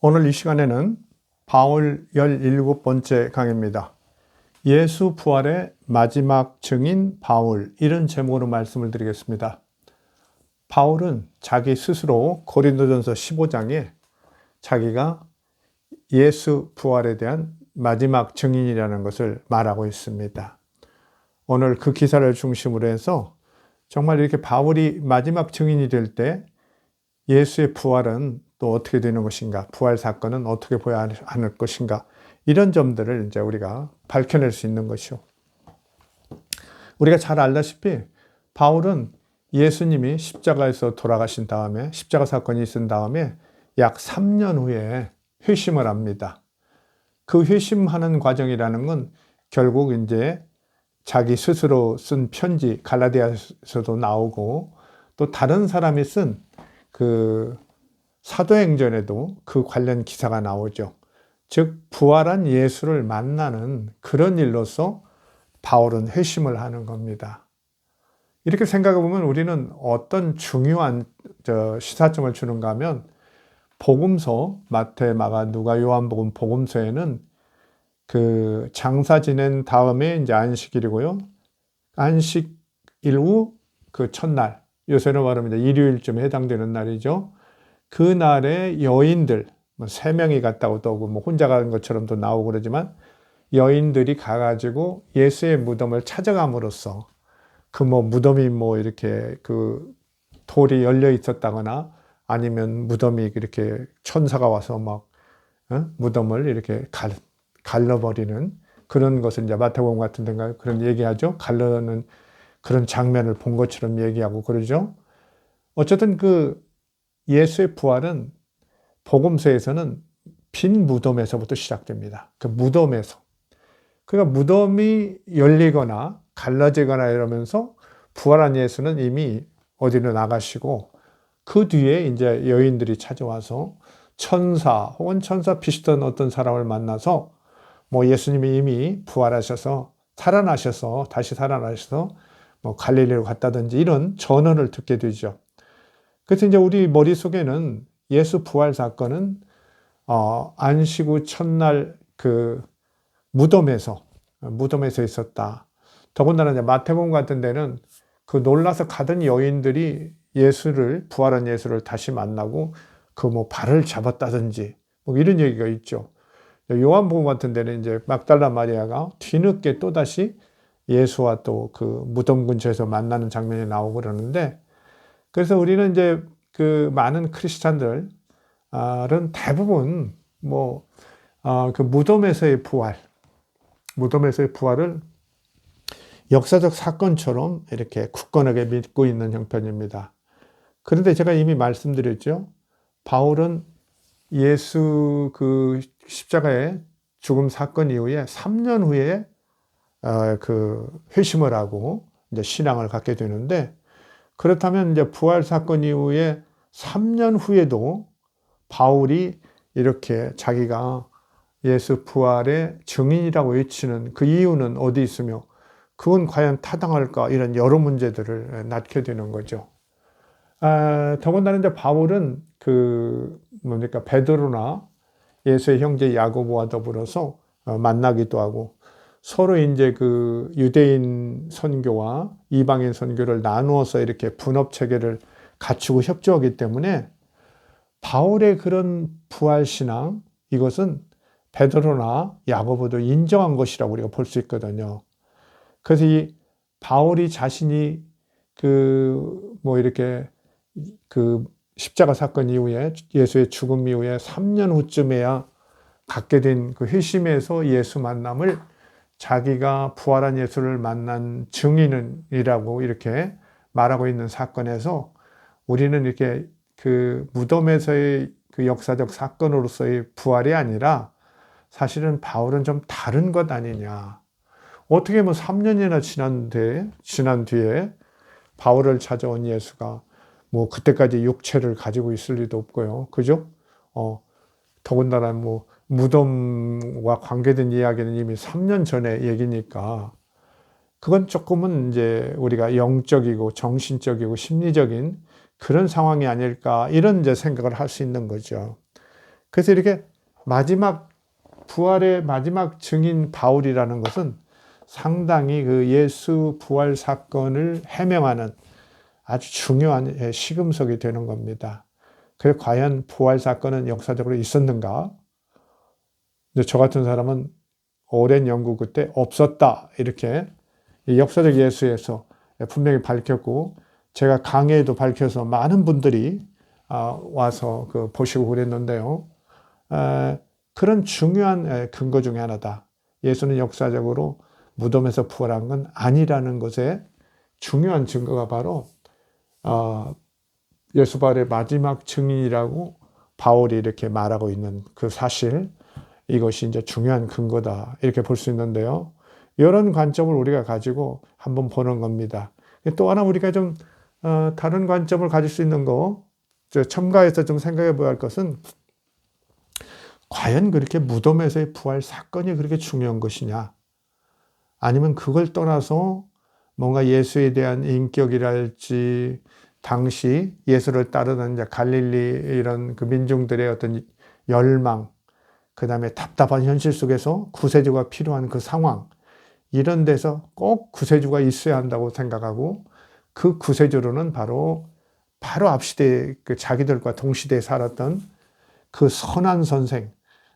오늘 이 시간에는 바울 17번째 강의입니다. 예수 부활의 마지막 증인 바울, 이런 제목으로 말씀을 드리겠습니다. 바울은 자기 스스로 고린도전서 15장에 자기가 예수 부활에 대한 마지막 증인이라는 것을 말하고 있습니다. 오늘 그 기사를 중심으로 해서 정말 이렇게 바울이 마지막 증인이 될 때 예수의 부활은 또 어떻게 되는 것인가, 부활 사건은 어떻게 보여야 하는 것인가, 이런 점들을 이제 우리가 밝혀낼 수 있는 것이요. 우리가 잘 알다시피 바울은 예수님이 십자가에서 돌아가신 다음에, 십자가 사건이 있은 다음에 약 3년 후에 회심을 합니다. 그 회심하는 과정이라는 건 결국 이제 자기 스스로 쓴 편지, 갈라디아서도 나오고, 또 다른 사람이 쓴 그 사도행전에도 그 관련 기사가 나오죠. 즉 부활한 예수를 만나는 그런 일로서 바울은 회심을 하는 겁니다. 이렇게 생각해 보면 우리는 어떤 중요한 시사점을 주는가 하면, 복음서, 마태, 마가, 누가, 요한복음 복음서에는 그 장사 지낸 다음에 이제 안식일이고요. 안식일 후 그 첫날, 요새는 말하면 이제 일요일쯤에 해당되는 날이죠. 그 날에 여인들, 뭐 3명이 갔다고 또 뭐 혼자 간 것처럼도 나오고 그러지만, 여인들이 가가지고 예수의 무덤을 찾아감으로써 그 뭐 무덤이 뭐 이렇게 그 돌이 열려 있었다거나, 아니면 무덤이 이렇게 천사가 와서 막 무덤을 이렇게 갈라버리는 그런 것을 이제 마태복음 같은 데가 그런 얘기하죠. 갈르는 그런 장면을 본 것처럼 얘기하고 그러죠. 어쨌든 그 예수의 부활은 복음서에서는 빈 무덤에서부터 시작됩니다. 그 무덤에서. 그러니까 무덤이 열리거나 갈라지거나 이러면서 부활한 예수는 이미 어디로 나가시고, 그 뒤에 이제 여인들이 찾아와서 천사 혹은 천사 비슷한 어떤 사람을 만나서 뭐 예수님이 이미 부활하셔서 살아나셔서 다시 살아나셔서 뭐 갈릴리로 갔다든지 이런 전언을 듣게 되죠. 그래서 이제 우리 머릿속에는 예수 부활 사건은 안식 후 첫날 그 무덤에서 있었다. 더군다나 이제 마태복음 같은 데는 그 놀라서 가던 여인들이 부활한 예수를 다시 만나고 그 뭐 발을 잡았다든지 뭐 이런 얘기가 있죠. 요한복음 같은 데는 이제 막달라 마리아가 뒤늦게 또다시 예수와 또 그 무덤 근처에서 만나는 장면이 나오고 그러는데, 그래서 우리는 이제 그 많은 크리스찬들은 대부분 뭐 그 무덤에서의 부활을 역사적 사건처럼 이렇게 굳건하게 믿고 있는 형편입니다. 그런데 제가 이미 말씀드렸죠. 바울은 예수 그 십자가의 죽음 사건 이후에 3년 후에 그 회심을 하고 이제 신앙을 갖게 되는데, 그렇다면 이제 부활 사건 이후에 3년 후에도 바울이 이렇게 자기가 예수 부활의 증인이라고 외치는 그 이유는 어디 있으며, 그건 과연 타당할까, 이런 여러 문제들을 낳게 되는 거죠. 더군다나 이제 바울은 베드로나 예수의 형제 야고보와 더불어서 만나기도 하고, 서로 이제 그 유대인 선교와 이방인 선교를 나누어서 이렇게 분업 체계를 갖추고 협조하기 때문에 바울의 그런 부활 신앙, 이것은 베드로나 야고보도 인정한 것이라고 우리가 볼 수 있거든요. 그래서 이 바울이 자신이 이렇게 십자가 사건 이후에, 예수의 죽음 이후에 3년 후쯤에야 갖게 된 그 회심에서 예수 만남을 자기가 부활한 예수를 만난 증인이라고 이렇게 말하고 있는 사건에서, 우리는 이렇게 그 무덤에서의 그 역사적 사건으로서의 부활이 아니라 사실은 바울은 좀 다른 것 아니냐. 어떻게 뭐 3년이나 지난 뒤에 바울을 찾아온 예수가 뭐 그때까지 육체를 가지고 있을 리도 없고요. 그죠? 더군다나 뭐 무덤과 관계된 이야기는 이미 3년 전의 얘기니까, 그건 조금은 이제 우리가 영적이고 정신적이고 심리적인 그런 상황이 아닐까, 이런 이제 생각을 할 수 있는 거죠. 그래서 이렇게 부활의 마지막 증인 바울이라는 것은 상당히 그 예수 부활 사건을 해명하는 아주 중요한 시금석이 되는 겁니다. 그래 과연 부활 사건은 역사적으로 있었는가? 저 같은 사람은 오랜 연구 끝에 없었다 이렇게 역사적 예수에서 분명히 밝혔고, 제가 강의에도 밝혀서 많은 분들이 와서 보시고 그랬는데요. 그런 중요한 근거 중에 하나다. 예수는 역사적으로 무덤에서 부활한 건 아니라는 것에 중요한 증거가 바로 예수 부활의 마지막 증인이라고 바울이 이렇게 말하고 있는 그 사실, 이것이 이제 중요한 근거다 이렇게 볼 수 있는데요. 이런 관점을 우리가 가지고 한번 보는 겁니다. 또 하나 우리가 좀 다른 관점을 가질 수 있는 거, 첨가해서 좀 생각해 봐야 할 것은, 과연 그렇게 무덤에서의 부활 사건이 그렇게 중요한 것이냐? 아니면 그걸 떠나서 뭔가 예수에 대한 인격이랄지, 당시 예수를 따르는 이제 갈릴리 이런 그 민중들의 어떤 열망, 그 다음에 답답한 현실 속에서 구세주가 필요한 그 상황, 이런 데서 꼭 구세주가 있어야 한다고 생각하고, 그 구세주로는 바로 앞시대에 자기들과 동시대에 살았던 그 선한 선생,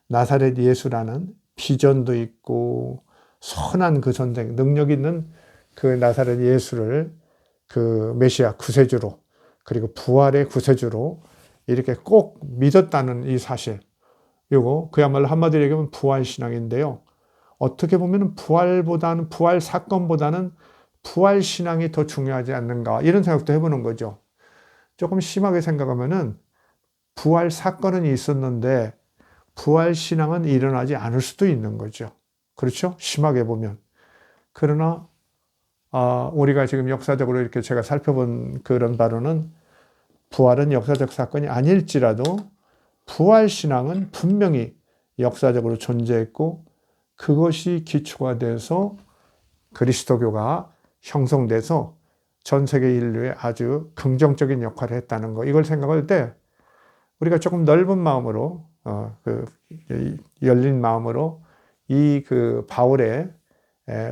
나사렛 예수라는 비전도 있고 선한 그 선생, 능력 있는 그 나사렛 예수를 그 메시아 구세주로, 그리고 부활의 구세주로 이렇게 꼭 믿었다는 이 사실, 요거 그야말로 한마디로 얘기하면 부활신앙인데요. 어떻게 보면 부활 사건보다는 부활신앙이 더 중요하지 않는가, 이런 생각도 해보는 거죠. 조금 심하게 생각하면은 부활 사건은 있었는데 부활 신앙은 일어나지 않을 수도 있는 거죠. 그렇죠? 심하게 보면. 그러나 우리가 지금 역사적으로 이렇게 제가 살펴본 그런 바로는, 부활은 역사적 사건이 아닐지라도 부활 신앙은 분명히 역사적으로 존재했고, 그것이 기초가 돼서 그리스도교가 형성돼서 전 세계 인류에 아주 긍정적인 역할을 했다는 거, 이걸 생각할 때 우리가 조금 넓은 마음으로, 열린 마음으로 이 바울의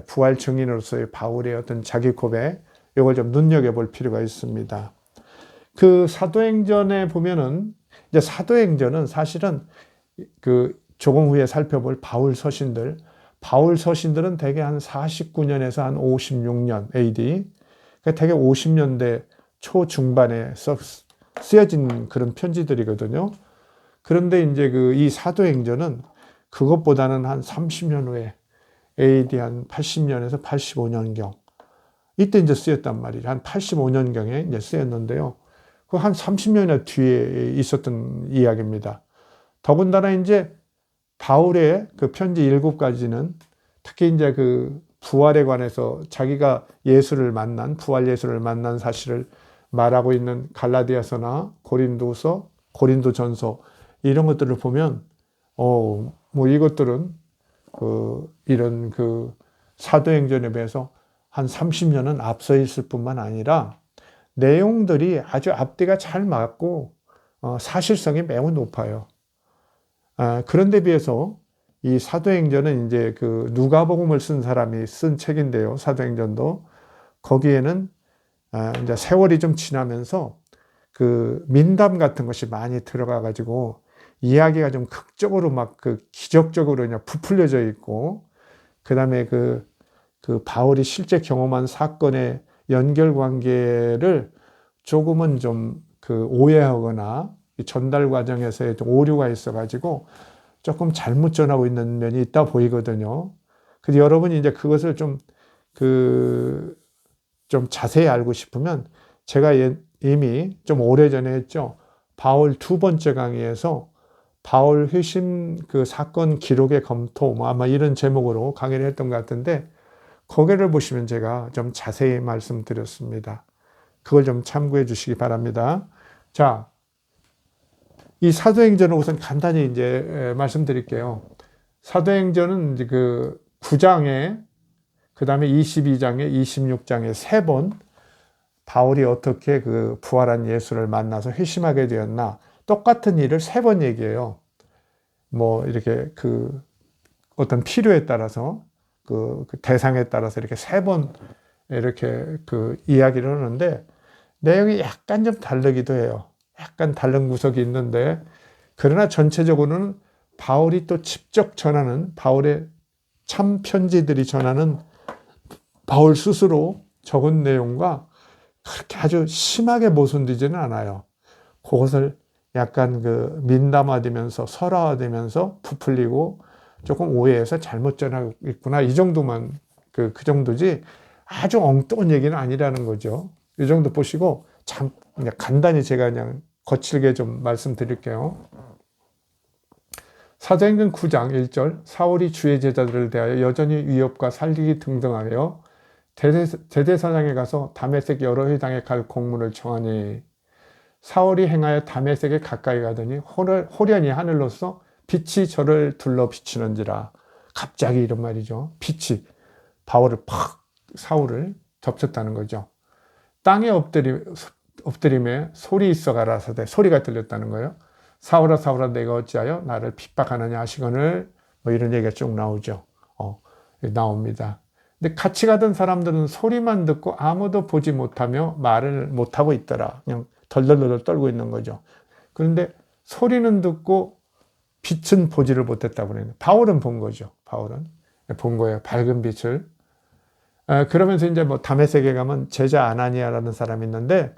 부활 증인으로서의 바울의 어떤 자기 고백, 이걸 좀 눈여겨볼 필요가 있습니다. 그 사도행전에 보면은, 이제 사도행전은 사실은 조금 후에 살펴볼 바울 서신들은 대개 한 49년에서 한 56년 AD, 대개 50년대 초중반에 쓰여진 그런 편지들이거든요. 그런데 이제 이 사도행전은 그것보다는 한 30년 후에 AD 한 80년에서 85년경, 이때 이제 쓰였단 말이죠. 한 85년경에 이제 쓰였는데요. 그 한 30년여 뒤에 있었던 이야기입니다. 더군다나 이제 바울의 그 편지 7가지는 특히 이제 부활에 관해서 자기가 부활 예수를 만난 사실을 말하고 있는 갈라디아서나 고린도서, 고린도전서, 이런 것들을 보면 뭐 이것들은 이런 사도행전에 비해서 한 30년은 앞서 있을 뿐만 아니라 내용들이 아주 앞뒤가 잘 맞고 사실성이 매우 높아요. 그런데 비해서 이 사도행전은 이제 누가복음을 쓴 사람이 쓴 책인데요. 사도행전도 거기에는 이제 세월이 좀 지나면서 민담 같은 것이 많이 들어가 가지고 이야기가 좀 극적으로 막 기적적으로 그냥 부풀려져 있고, 그 다음에 바울이 실제 경험한 사건의 연결 관계를 조금은 좀 오해하거나 전달 과정에서의 좀 오류가 있어 가지고 조금 잘못 전하고 있는 면이 있다 보이거든요. 그래서 여러분이 이제 그것을 좀 자세히 알고 싶으면, 제가 이미 좀 오래전에 했죠. 바울 2번째 강의에서 바울 회심 사건 기록의 검토, 뭐 아마 이런 제목으로 강의를 했던 것 같은데, 거기를 보시면 제가 좀 자세히 말씀드렸습니다. 그걸 좀 참고해 주시기 바랍니다. 자, 이 사도행전을 우선 간단히 이제 말씀드릴게요. 사도행전은 이제 9장에, 그 다음에 22장에, 26장에 3번 바울이 어떻게 부활한 예수를 만나서 회심하게 되었나, 똑같은 일을 3번 얘기해요. 뭐 이렇게 그 어떤 필요에 따라서 그 대상에 따라서 이렇게 3번 이렇게 그 이야기를 하는데 내용이 약간 좀 다르기도 해요. 약간 다른 구석이 있는데 그러나 전체적으로는 바울이 또 직접 전하는 바울의 참 편지들이 전하는 바울 스스로 적은 내용과 그렇게 아주 심하게 모순되지는 않아요. 그것을 약간 그 민담화되면서 설화되면서 부풀리고 조금 오해해서 잘못 전하고 있구나. 이 정도만 그 정도지 아주 엉뚱한 얘기는 아니라는 거죠. 이 정도 보시고 참 그냥 간단히 제가 그냥 거칠게 좀 말씀드릴게요. 사도행전 9장 1절 사울이 주의 제자들을 대하여 여전히 위협과 살리기 등등하여 대제사장에 가서 다메섹 여러 회당에 갈 공문을 청하니 사울이 행하여 다메섹에 가까이 가더니 호련히 하늘로서 빛이 저를 둘러 비치는지라. 갑자기 이런 말이죠. 빛이 바울을 팍 사울을 덮쳤다는 거죠. 땅에 엎드림에 소리 있어 가라사대 소리가 들렸다는 거예요. 사울아 사울아 내가 어찌하여 나를 핍박하느냐 하시거늘 뭐 이런 얘기가 쭉 나오죠. 나옵니다. 근데 같이 가던 사람들은 소리만 듣고 아무도 보지 못하며 말을 못하고 있더라. 그냥 덜덜덜 떨고 있는 거죠. 그런데 소리는 듣고 빛은 보지를 못했다고 그래요. 바울은 본 거죠. 바울은 본 거예요. 밝은 빛을. 그러면서 이제 뭐 다메섹에 가면 제자 아나니아라는 사람이 있는데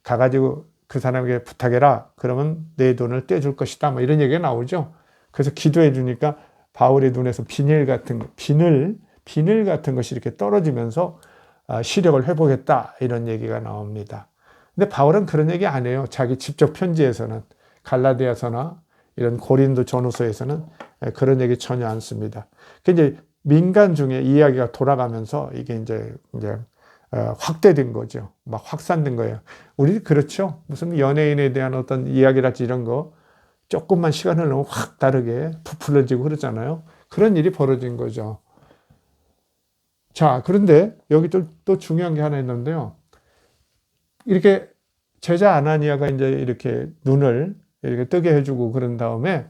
가가지고 그 사람에게 부탁해라. 그러면 내 돈을 떼줄 것이다. 뭐 이런 얘기가 나오죠. 그래서 기도해 주니까 바울의 눈에서 비늘 같은 것이 이렇게 떨어지면서 시력을 회복했다. 이런 얘기가 나옵니다. 근데 바울은 그런 얘기 안 해요. 자기 직접 편지에서는 갈라디아서나 이런 고린도 전후서에서는 그런 얘기 전혀 안 씁니다. 그 이제 민간 중에 이야기가 돌아가면서 이게 이제 확대된 거죠. 막 확산된 거예요. 우리 그렇죠. 무슨 연예인에 대한 어떤 이야기랄지 이런 거 조금만 시간을 흘러면 확 다르게 부풀려지고 그러잖아요. 그런 일이 벌어진 거죠. 자, 그런데 여기 또 중요한 게 하나 있는데요. 이렇게 제자 아나니아가 이제 이렇게 눈을 이렇게 뜨게 해주고 그런 다음에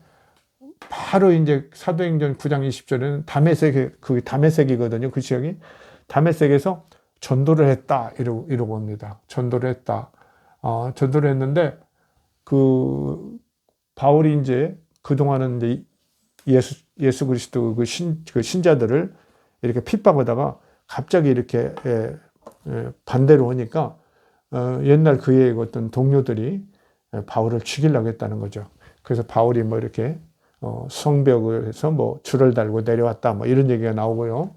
바로 이제 사도행전 9장 20절에는 다메섹이거든요. 그 지역이. 다메섹에서 전도를 했다. 이러고 옵니다. 전도를 했다. 전도를 했는데 그 바울이 이제 그동안은 이제 예수 그리스도 그 신자들을 이렇게 핍박하다가 갑자기 이렇게 반대로 하니까 옛날 그의 어떤 동료들이 바울을 죽이려고 했다는 거죠. 그래서 바울이 뭐 이렇게 성벽에서 뭐 줄을 달고 내려왔다 뭐 이런 얘기가 나오고요.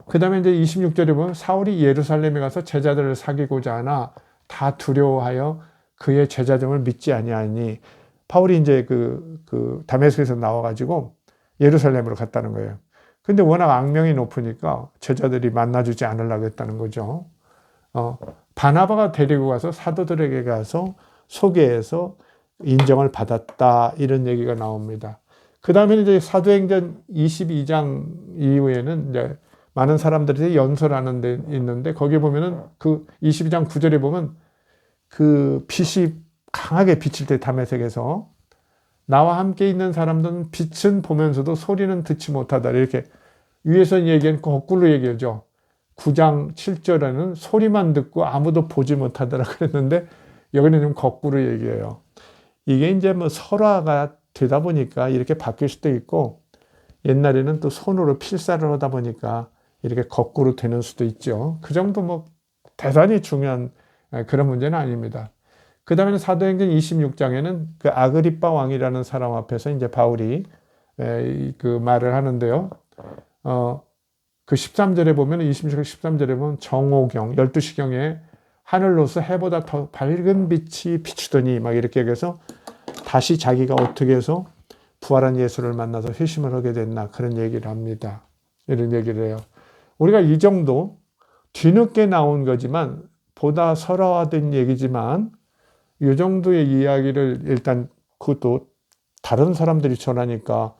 그 다음에 이제 26절에 보면 사울이 예루살렘에 가서 제자들을 사귀고자 하나 다 두려워하여 그의 제자됨을 믿지 아니하니 바울이 이제 그 다메섹에서 나와가지고 예루살렘으로 갔다는 거예요. 근데 워낙 악명이 높으니까 제자들이 만나주지 않으려고 했다는 거죠. 바나바가 데리고 가서 사도들에게 가서 소개해서 인정을 받았다 이런 얘기가 나옵니다. 그 다음에 이제 사도행전 22장 이후에는 이제 많은 사람들이 연설하는 데 있는데 거기에 보면은 그 22장 9절에 보면 그 빛이 강하게 비칠 때 다메섹에서 나와 함께 있는 사람들은 빛은 보면서도 소리는 듣지 못하다 이렇게 위에서 얘기한 거꾸로 얘기하죠. 9장 7절에는 소리만 듣고 아무도 보지 못하더라 그랬는데 여기는 좀 거꾸로 얘기해요. 이게 이제 뭐 설화가 되다 보니까 이렇게 바뀔 수도 있고 옛날에는 또 손으로 필사를 하다 보니까 이렇게 거꾸로 되는 수도 있죠. 그 정도 뭐 대단히 중요한 그런 문제는 아닙니다. 그 다음에는 사도행전 26장에는 그 아그리빠 왕이라는 사람 앞에서 이제 바울이 그 말을 하는데요. 그 13절에 보면 26장 13절에 보면 정오경 12시경에 하늘로서 해보다 더 밝은 빛이 비추더니 막 이렇게 얘기해서 다시 자기가 어떻게 해서 부활한 예수를 만나서 회심을 하게 됐나 그런 얘기를 합니다. 이런 얘기를 해요. 우리가 이 정도 뒤늦게 나온 거지만 보다 설화된 얘기지만 이 정도의 이야기를 일단 그것도 다른 사람들이 전하니까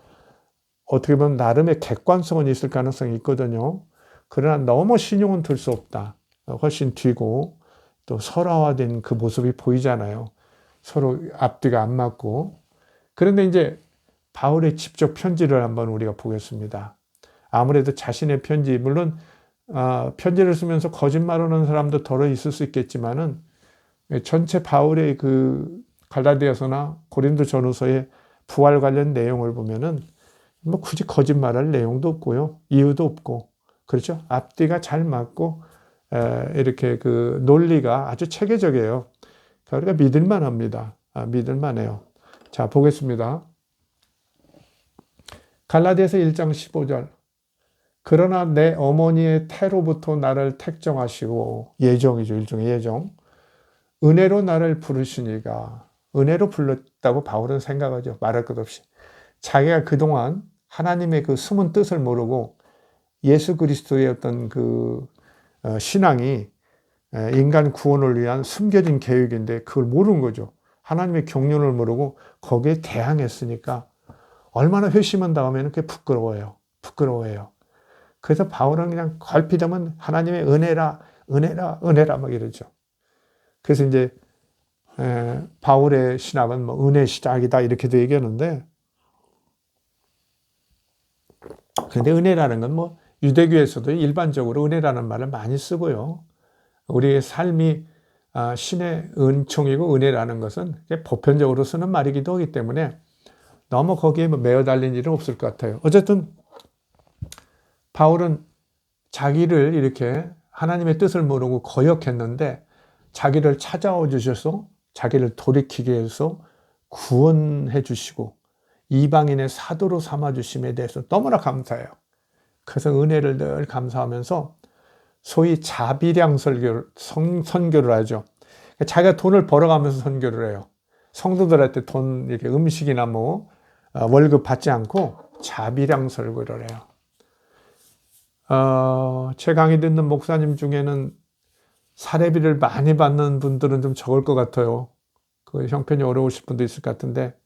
어떻게 보면 나름의 객관성은 있을 가능성이 있거든요. 그러나 너무 신용은 들 수 없다. 훨씬 뒤고 또 설화화된 그 모습이 보이잖아요. 서로 앞뒤가 안 맞고. 그런데 이제 바울의 직접 편지를 한번 우리가 보겠습니다. 아무래도 자신의 편지, 물론 편지를 쓰면서 거짓말하는 사람도 덜어 있을 수 있겠지만은 전체 바울의 그 갈라디아서나 고린도 전후서의 부활 관련 내용을 보면은 뭐 굳이 거짓말할 내용도 없고요. 이유도 없고. 그렇죠? 앞뒤가 잘 맞고, 이렇게 그 논리가 아주 체계적이에요. 그러니까 믿을만 합니다. 믿을만 해요. 자, 보겠습니다. 갈라디아서 1장 15절. 그러나 내 어머니의 태로부터 나를 택정하시고, 예정이죠. 일종의 예정. 은혜로 나를 부르시니가, 은혜로 불렀다고 바울은 생각하죠. 말할 것 없이. 자기가 그동안 하나님의 그 숨은 뜻을 모르고 예수 그리스도의 어떤 그 신앙이 인간 구원을 위한 숨겨진 계획인데 그걸 모르는 거죠. 하나님의 경륜을 모르고 거기에 대항했으니까 얼마나 회심한 다음에는 그게 부끄러워요. 부끄러워해요. 그래서 바울은 그냥 걸핏하면 하나님의 은혜라, 은혜라, 은혜라 막 이러죠. 그래서 이제 바울의 신학은 뭐 은혜 시작이다 이렇게도 얘기하는데, 근데 은혜라는 건 뭐 유대교에서도 일반적으로 은혜라는 말을 많이 쓰고요. 우리의 삶이 신의 은총이고 은혜라는 것은 보편적으로 쓰는 말이기도 하기 때문에 너무 거기에 뭐 매어 달린 일은 없을 것 같아요. 어쨌든 바울은 자기를 이렇게 하나님의 뜻을 모르고 거역했는데 자기를 찾아와 주셔서 자기를 돌이키게 해서 구원해 주시고 이방인의 사도로 삼아 주심에 대해서 너무나 감사해요. 그래서 은혜를 늘 감사하면서 소위 자비량 선교를 하죠. 자기가 돈을 벌어가면서 선교를 해요. 성도들한테 돈, 이렇게 음식이나 뭐, 월급 받지 않고 자비량 설교를 해요. 제 강의 듣는 목사님 중에는 사례비를 많이 받는 분들은 좀 적을 것 같아요. 그 형편이 어려우실 분도 있을 것 같은데,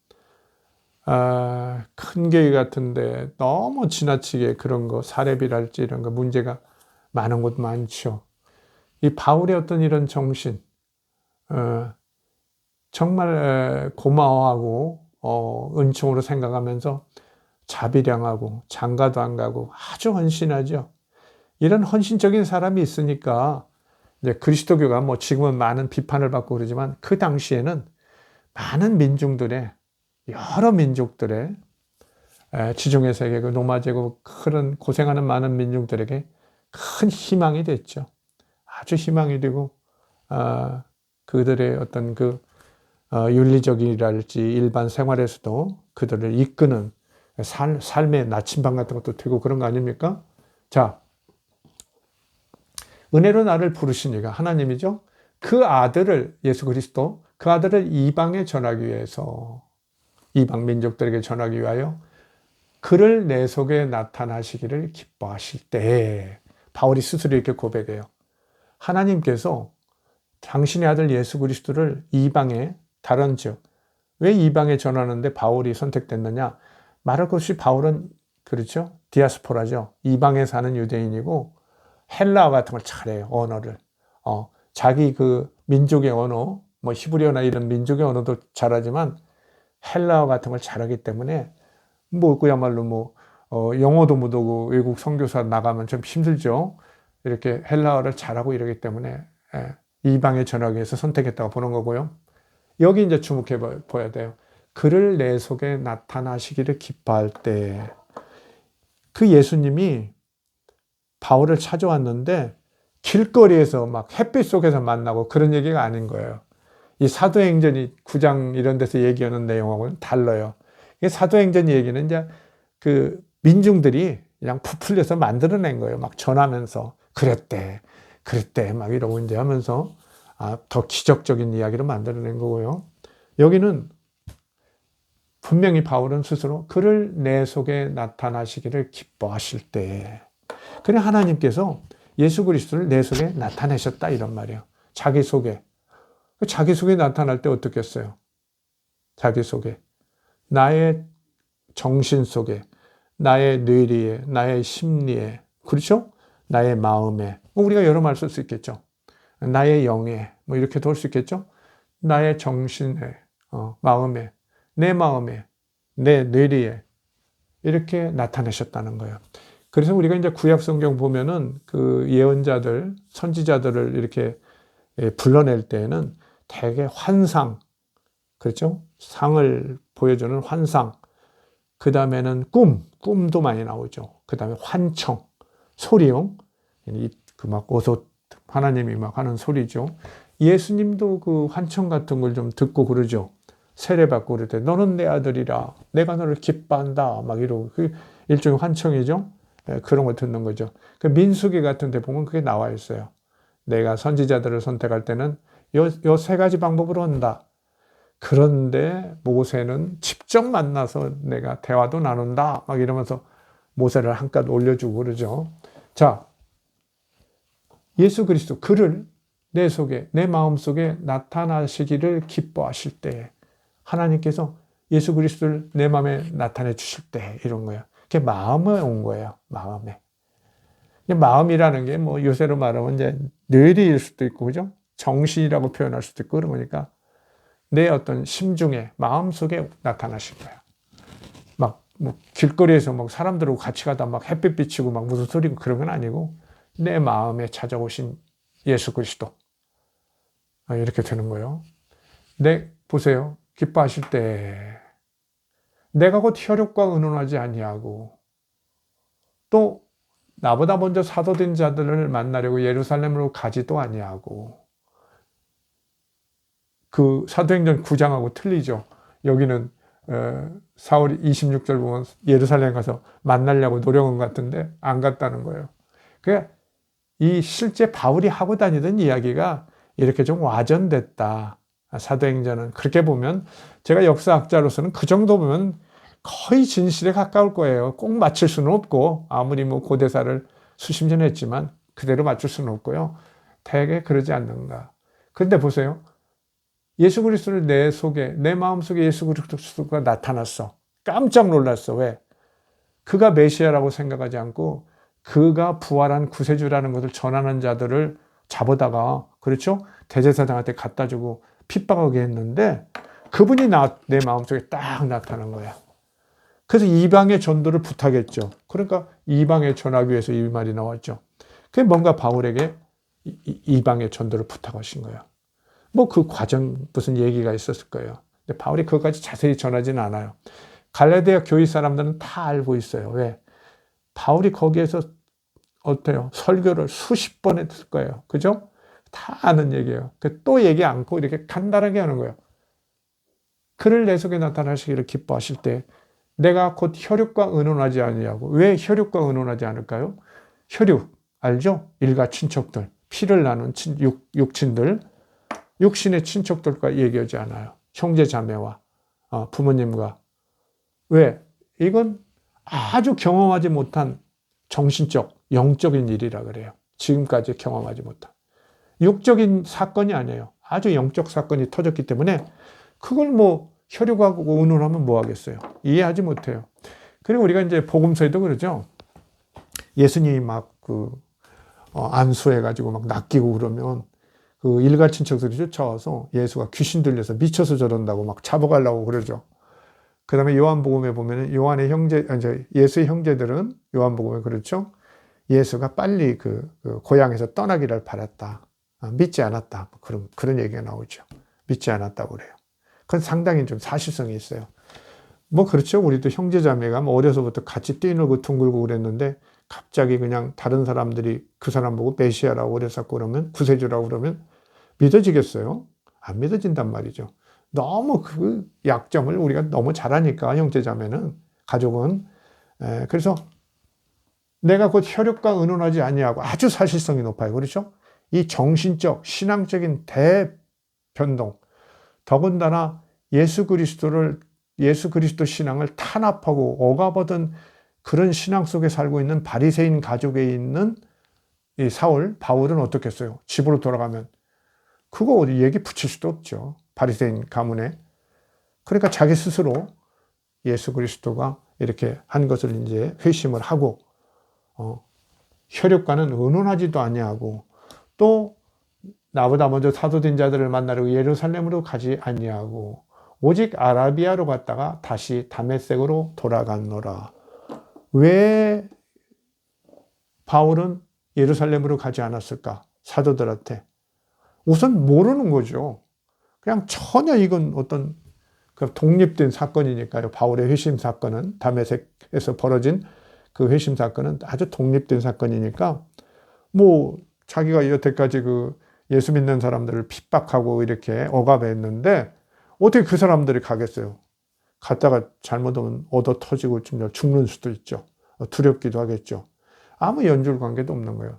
큰 교회 같은데 너무 지나치게 그런 거, 사례비랄지 이런 거 문제가 많은 곳 많죠. 이 바울의 어떤 이런 정신, 정말 고마워하고, 은총으로 생각하면서 자비량하고 장가도 안 가고 아주 헌신하죠. 이런 헌신적인 사람이 있으니까 이제 그리스도교가 뭐 지금은 많은 비판을 받고 그러지만 그 당시에는 많은 민중들의, 여러 민족들의, 지중해 세계 그 로마 제국 그런 고생하는 많은 민중들에게 큰 희망이 됐죠. 아주 희망이 되고 그들의 어떤 그 윤리적이랄지 일반 생활에서도 그들을 이끄는 삶의 나침반 같은 것도 되고 그런 거 아닙니까? 자, 은혜로 나를 부르시니가 하나님이죠. 그 아들을, 예수 그리스도, 그 아들을 이방에 전하기 위해서, 이방 민족들에게 전하기 위하여 그를 내 속에 나타나시기를 기뻐하실 때, 바울이 스스로 이렇게 고백해요. 하나님께서 당신의 아들 예수 그리스도를 이방에, 다른 지역, 왜 이방에 전하는데 바울이 선택됐느냐? 말할 것 없이 바울은, 그렇죠? 디아스포라죠. 이방에 사는 유대인이고 헬라어 같은 걸 잘해요. 언어를. 자기 그 민족의 언어, 뭐 히브리어나 이런 민족의 언어도 잘하지만 헬라어 같은 걸 잘하기 때문에 뭐 그야말로 뭐 영어도 못하고 외국 선교사 나가면 좀 힘들죠. 이렇게 헬라어를 잘하고 이러기 때문에 이방에 전하기 위해서 선택했다고 보는 거고요. 여기 이제 주목해 봐야 돼요. 그를 내 속에 나타나시기를 기뻐할 때, 그 예수님이 바울을 찾아왔는데 길거리에서 막 햇빛 속에서 만나고 그런 얘기가 아닌 거예요. 이 사도행전이 9장 이런 데서 얘기하는 내용하고는 달라요. 사도행전 얘기는 이제 그 민중들이 그냥 부풀려서 만들어낸 거예요. 막 전하면서 그랬대, 그랬대 막 이러고 이제 하면서 더 기적적인 이야기로 만들어낸 거고요. 여기는 분명히 바울은 스스로 그를 내 속에 나타나시기를 기뻐하실 때, 그래 하나님께서 예수 그리스도를 내 속에 나타내셨다 이런 말이에요. 자기 속에. 자기 속에 나타날 때 어떻겠어요? 자기 속에. 나의 정신 속에, 나의 뇌리에, 나의 심리에, 그렇죠? 나의 마음에. 우리가 여러 말 쓸 수 있겠죠. 나의 영에, 뭐 이렇게도 할 수 있겠죠. 나의 정신에, 마음에, 내 마음에, 내 뇌리에 이렇게 나타내셨다는 거예요. 그래서 우리가 이제 구약 성경 보면은 그 예언자들, 선지자들을 이렇게 불러낼 때에는 대개 환상, 그렇죠? 상을 보여주는 환상, 그 다음에는 꿈도 많이 나오죠. 그 다음에 환청, 소리요. 그 막 어서 하나님이 막 하는 소리죠. 예수님도 그 환청 같은 걸 좀 듣고 그러죠. 세례받고 그럴 때 너는 내 아들이라 내가 너를 기뻐한다 막 이러고 그 일종의 환청이죠. 그런 거 듣는 거죠. 그 민수기 같은 데 보면 그게 나와 있어요. 내가 선지자들을 선택할 때는 요 세 가지 방법으로 한다. 그런데 모세는 직접 만나서 내가 대화도 나눈다 막 이러면서 모세를 한껏 올려주고 그러죠. 자, 예수 그리스도 그를 내 속에 내 마음속에 나타나시기를 기뻐하실 때 하나님께서 예수 그리스도를 내 마음에 나타내 주실 때 이런 거예요. 그게 마음에 온 거예요. 마음에. 마음이라는 게 뭐 요새로 말하면 이제 뇌리일 수도 있고 그죠? 정신이라고 표현할 수도 있고 그런 거니까 내 어떤 심중에 마음속에 나타나실 거예요. 막 뭐 길거리에서 막 사람들하고 같이 가다 막 햇빛 비치고 막 무슨 소리고 그런 건 아니고 내 마음에 찾아오신 예수 그리스도 이렇게 되는 거예요. 보세요. 기뻐하실 때 내가 곧 혈육과 의논하지 아니하고 또 나보다 먼저 사도된 자들을 만나려고 예루살렘으로 가지도 아니하고 그 사도행전 9장하고 틀리죠. 여기는 사울이 26절 보면 예루살렘 가서 만나려고 노력한 것 같은데 안 갔다는 거예요. 그러니까 이 실제 바울이 하고 다니던 이야기가 이렇게 좀 와전됐다. 사도행전은 그렇게 보면 제가 역사학자로서는 그 정도 보면 거의 진실에 가까울 거예요. 꼭 맞출 수는 없고 아무리 뭐 고대사를 수십 년 했지만 그대로 맞출 수는 없고요. 대개 그러지 않는가. 그런데 보세요. 예수 그리스도를 내 속에 내 마음속에 예수 그리스도가 나타났어. 깜짝 놀랐어. 왜? 그가 메시아라고 생각하지 않고 그가 부활한 구세주라는 것을 전하는 자들을 잡아다가 그렇죠? 대제사장한테 갖다 주고 핍박하게 했는데 그분이 내 마음속에 딱 나타난 거야. 그래서 이방의 전도를 부탁했죠. 그러니까 이방에 전하기 위해서 이 말이 나왔죠. 그게 뭔가 바울에게 이방의 전도를 부탁하신 거예요. 뭐 그 과정 무슨 얘기가 있었을 거예요. 근데 바울이 그것까지 자세히 전하지는 않아요. 갈라디아 교회 사람들은 다 알고 있어요. 왜? 바울이 거기에서 어때요? 설교를 수십 번 했을 거예요. 그죠? 다 아는 얘기예요. 또 얘기 않고 이렇게 간단하게 하는 거예요. 그를 내 속에 나타나시기를 기뻐하실 때 내가 곧 혈육과 의논하지 아니하고 왜 혈육과 의논하지 않을까요? 혈육 알죠? 일가 친척들 피를 나눈 육친들 육신의 친척들과 얘기하지 않아요. 형제 자매와 부모님과 왜? 이건 아주 경험하지 못한 정신적 영적인 일이라 그래요. 지금까지 경험하지 못한 육적인 사건이 아니에요. 아주 영적 사건이 터졌기 때문에 그걸 뭐 혈육하고 의논하면 뭐 하겠어요. 이해하지 못해요. 그리고 우리가 이제 복음서에도 그러죠. 예수님이 막 안수해가지고 막 낚이고 그러면 그 일가 친척들이 쫓아와서 예수가 귀신 들려서 미쳐서 저런다고 막 잡아가려고 그러죠. 그 다음에 요한복음에 보면 요한의 예수의 형제들은 요한복음에 그렇죠. 예수가 빨리 그 고향에서 떠나기를 바랐다. 믿지 않았다. 그런 얘기가 나오죠. 믿지 않았다고 그래요. 그건 상당히 좀 사실성이 있어요. 뭐 그렇죠. 우리도 형제자매가 뭐 어려서부터 같이 뛰놀고 둥글고 그랬는데 갑자기 그냥 다른 사람들이 그 사람 보고 메시아라고 그랬었고 그러면 구세주라고 그러면 믿어지겠어요? 안 믿어진단 말이죠. 너무 그 약점을 우리가 너무 잘하니까 형제자매는 가족은 그래서 내가 곧 혈육과 의논하지 아니하고 아주 사실성이 높아요. 그렇죠? 이 정신적 신앙적인 대변동 더군다나 예수 그리스도 신앙을 탄압하고 억압하던 그런 신앙 속에 살고 있는 바리새인 가족에 있는 이 바울은 어떻겠어요? 집으로 돌아가면 그거 어디 얘기 붙일 수도 없죠. 바리새인 가문에. 그러니까 자기 스스로 예수 그리스도가 이렇게 한 것을 이제 회심을 하고 혈육과는 의논하지도 아니하고 또 나보다 먼저 사도된 자들을 만나려고 예루살렘으로 가지 아니하고 오직 아라비아로 갔다가 다시 다메섹으로 돌아갔노라. 왜 바울은 예루살렘으로 가지 않았을까? 사도들한테. 우선 모르는 거죠. 그냥 전혀 이건 어떤 독립된 사건이니까요. 바울의 회심 사건은, 다메섹에서 벌어진 그 회심 사건은 아주 독립된 사건이니까, 뭐 자기가 여태까지 그 예수 믿는 사람들을 핍박하고 이렇게 억압했는데 어떻게 그 사람들이 가겠어요? 갔다가 잘못하면 얻어 터지고 죽는 수도 있죠. 두렵기도 하겠죠. 아무 연줄 관계도 없는 거예요.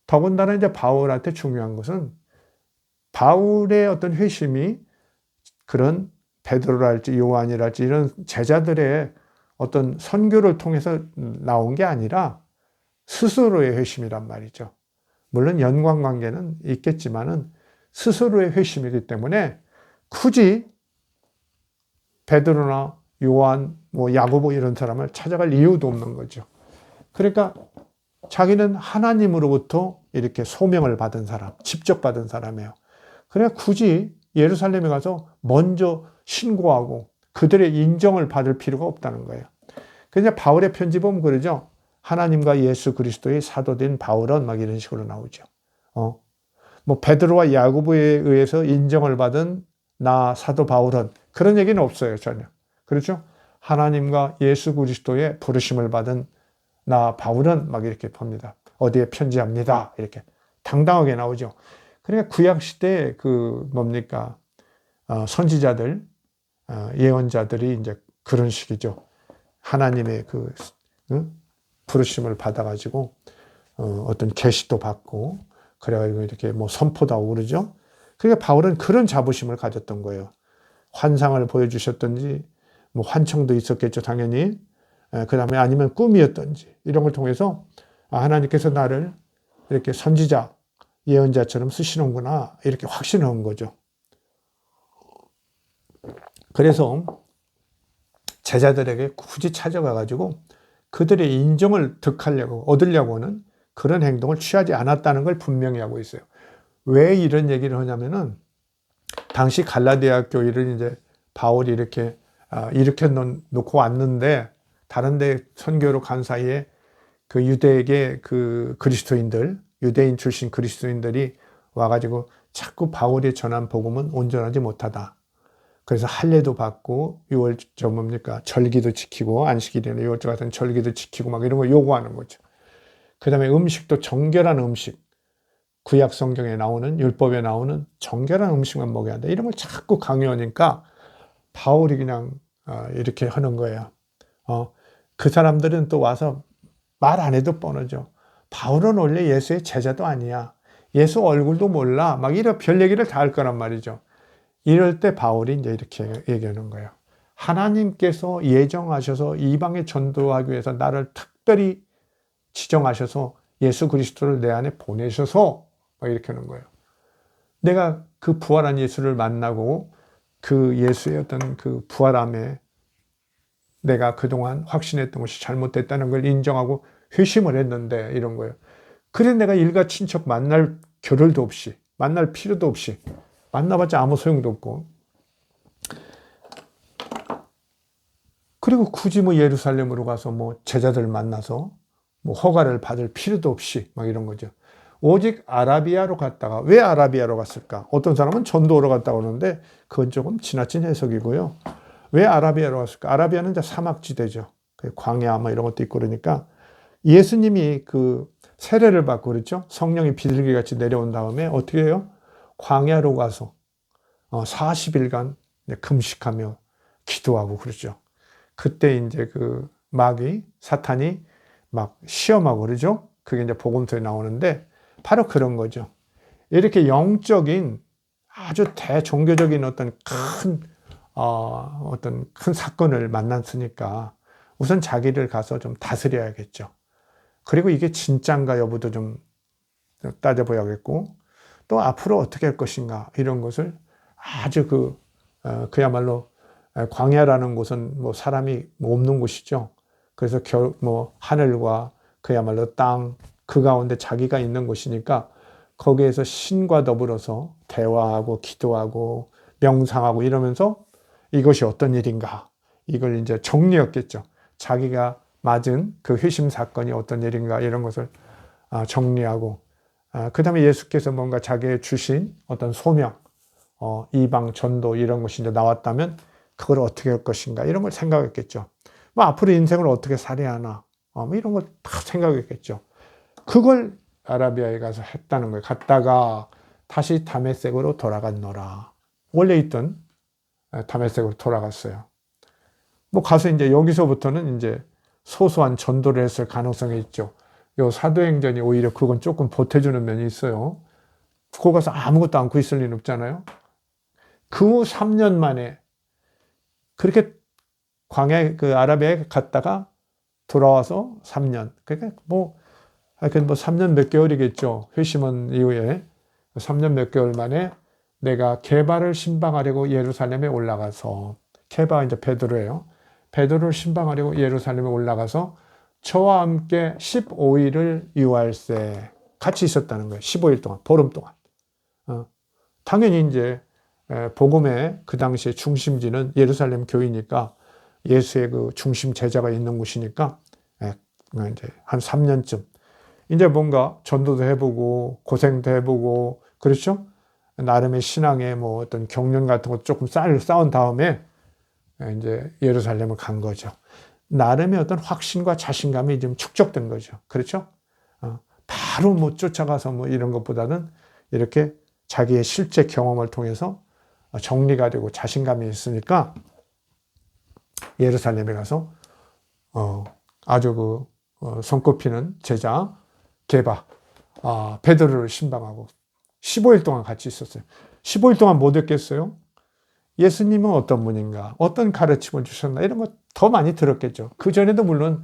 더군다나 이제 바울한테 중요한 것은 바울의 어떤 회심이 그런 베드로랄지 요한이랄지 이런 제자들의 어떤 선교를 통해서 나온 게 아니라 스스로의 회심이란 말이죠. 물론 연관관계는 있겠지만은 스스로의 회심이기 때문에 굳이 베드로나 요한, 뭐 야고보 이런 사람을 찾아갈 이유도 없는 거죠. 그러니까 자기는 하나님으로부터 이렇게 소명을 받은 사람, 직접 받은 사람이에요. 그래 굳이 예루살렘에 가서 먼저 신고하고 그들의 인정을 받을 필요가 없다는 거예요. 그래서 바울의 편지 보면 그러죠. 하나님과 예수 그리스도의 사도된 바울은 막 이런 식으로 나오죠. 뭐 베드로와 야고보에 의해서 인정을 받은 나 사도 바울은 그런 얘기는 없어요, 전혀. 그렇죠? 하나님과 예수 그리스도의 부르심을 받은 나 바울은 막 이렇게 봅니다. 어디에 편지합니다. 이렇게 당당하게 나오죠. 그러니까 구약 시대 그 뭡니까? 선지자들, 예언자들이 이제 그런 식이죠. 하나님의 그 부르심을 받아가지고 어떤 계시도 받고 그래가지고 이렇게 뭐 선포도 하고 그러죠. 그러니까 바울은 그런 자부심을 가졌던 거예요. 환상을 보여주셨던지 뭐 환청도 있었겠죠, 당연히. 그 다음에 아니면 꿈이었던지 이런 걸 통해서 하나님께서 나를 이렇게 선지자, 예언자처럼 쓰시는구나 이렇게 확신한 거죠. 그래서 제자들에게 굳이 찾아가가지고 그들의 인정을 득하려고 얻으려고 하는 그런 행동을 취하지 않았다는 걸 분명히 하고 있어요. 왜 이런 얘기를 하냐면은 당시 갈라디아 교회를 이제 바울이 이렇게 일으켜 놓고 왔는데 다른 데 선교로 간 사이에 그 유대계 그 그리스도인들, 유대인 출신 그리스도인들이 와가지고 자꾸 바울이 전한 복음은 온전하지 못하다. 그래서 할례도 받고 뭡니까? 절기도 지키고 안식일이나 유월절 같은 절기도 지키고 막 이런 거 요구하는 거죠. 그 다음에 음식도 정결한 음식, 구약 성경에 나오는 율법에 나오는 정결한 음식만 먹어야 한다. 이런 걸 자꾸 강요하니까 바울이 그냥 이렇게 하는 거예요. 그 사람들은 또 와서 말 안 해도 뻔하죠. 바울은 원래 예수의 제자도 아니야. 예수 얼굴도 몰라. 막 이런 별 얘기를 다 할 거란 말이죠. 이럴 때 바울이 이제 이렇게 얘기하는 거예요. 하나님께서 예정하셔서 이방에 전도하기 위해서 나를 특별히 지정하셔서 예수 그리스도를 내 안에 보내셔서 막 이렇게 하는 거예요. 내가 그 부활한 예수를 만나고 그 예수의 어떤 그 부활함에 내가 그동안 확신했던 것이 잘못됐다는 걸 인정하고 회심을 했는데 이런 거예요. 그래 내가 일가 친척 만날 겨를도 없이 만날 필요도 없이 만나봤자 아무 소용도 없고 그리고 굳이 뭐 예루살렘으로 가서 뭐 제자들 만나서 뭐 허가를 받을 필요도 없이 막 이런 거죠. 오직 아라비아로 갔다가 왜 아라비아로 갔을까? 어떤 사람은 전도로 갔다고 하는데 그건 조금 지나친 해석이고요. 왜 아라비아로 갔을까? 아라비아는 이제 사막지대죠. 광야 뭐 이런 것도 있고 그러니까 예수님이 그 세례를 받고 그랬죠. 성령이 비둘기같이 내려온 다음에 어떻게 해요? 광야로 가서 40일간 금식하며 기도하고 그러죠. 그때 이제 그 마귀 사탄이 막 시험하고 그러죠. 그게 이제 복음서에 나오는데 바로 그런 거죠. 이렇게 영적인 아주 대종교적인 어떤 큰 사건을 만났으니까 우선 자기를 가서 좀 다스려야겠죠. 그리고 이게 진짠가 여부도 좀 따져봐야겠고 또 앞으로 어떻게 할 것인가 이런 것을 아주 그야말로 광야라는 곳은 뭐 사람이 없는 곳이죠. 그래서 뭐 하늘과 그야말로 땅 그 가운데 자기가 있는 곳이니까 거기에서 신과 더불어서 대화하고 기도하고 명상하고 이러면서 이것이 어떤 일인가. 이걸 이제 정리했겠죠. 자기가 맞은 그 회심 사건이 어떤 일인가 이런 것을 정리하고 그 다음에 예수께서 뭔가 자기의 주신 어떤 소명, 이방 전도 이런 것이 이제 나왔다면 그걸 어떻게 할 것인가 이런 걸 생각했겠죠. 뭐 앞으로 인생을 어떻게 살아야 하나 뭐 이런 걸 다 생각했겠죠. 그걸 아라비아에 가서 했다는 거예요. 갔다가 다시 다메섹으로 돌아갔노라. 원래 있던 다메섹으로 돌아갔어요. 뭐 가서 이제 여기서부터는 이제 소소한 전도를 했을 가능성이 있죠. 요 사도행전이 오히려 그건 조금 보태주는 면이 있어요. 거기 가서 아무것도 않고 있을 리는 없잖아요. 그 후 3년 만에 그렇게 광야 그 아라비아에 갔다가 돌아와서 3년. 그러니까 하여튼 3년 몇 개월이겠죠. 회심원 이후에 3년 몇 개월 만에 내가 게바를 신방하려고 예루살렘에 올라가서 게바가 이제 베드로예요. 베드로를 신방하려고 예루살렘에 올라가서 저와 함께 15일을 유할세 같이 있었다는 거예요. 15일 동안, 보름 동안. 당연히 이제 복음의 그 당시에 중심지는 예루살렘 교회니까 예수의 그 중심 제자가 있는 곳이니까 이제 한 3년쯤 이제 뭔가 전도도 해보고 고생도 해보고 그렇죠? 나름의 신앙의 뭐 어떤 경륜 같은 것도 조금 쌓은 다음에 이제 예루살렘을 간 거죠. 나름의 어떤 확신과 자신감이 좀 축적된 거죠. 그렇죠? 바로 뭐 쫓아가서 뭐 이런 것보다는 이렇게 자기의 실제 경험을 통해서 정리가 되고 자신감이 있으니까 예루살렘에 가서 아주 손꼽히는 제자 게바 베드로를 신방하고 15일 동안 같이 있었어요. 15일 동안 못 했겠어요? 예수님은 어떤 분인가, 어떤 가르침을 주셨나 이런 거 더 많이 들었겠죠. 그 전에도 물론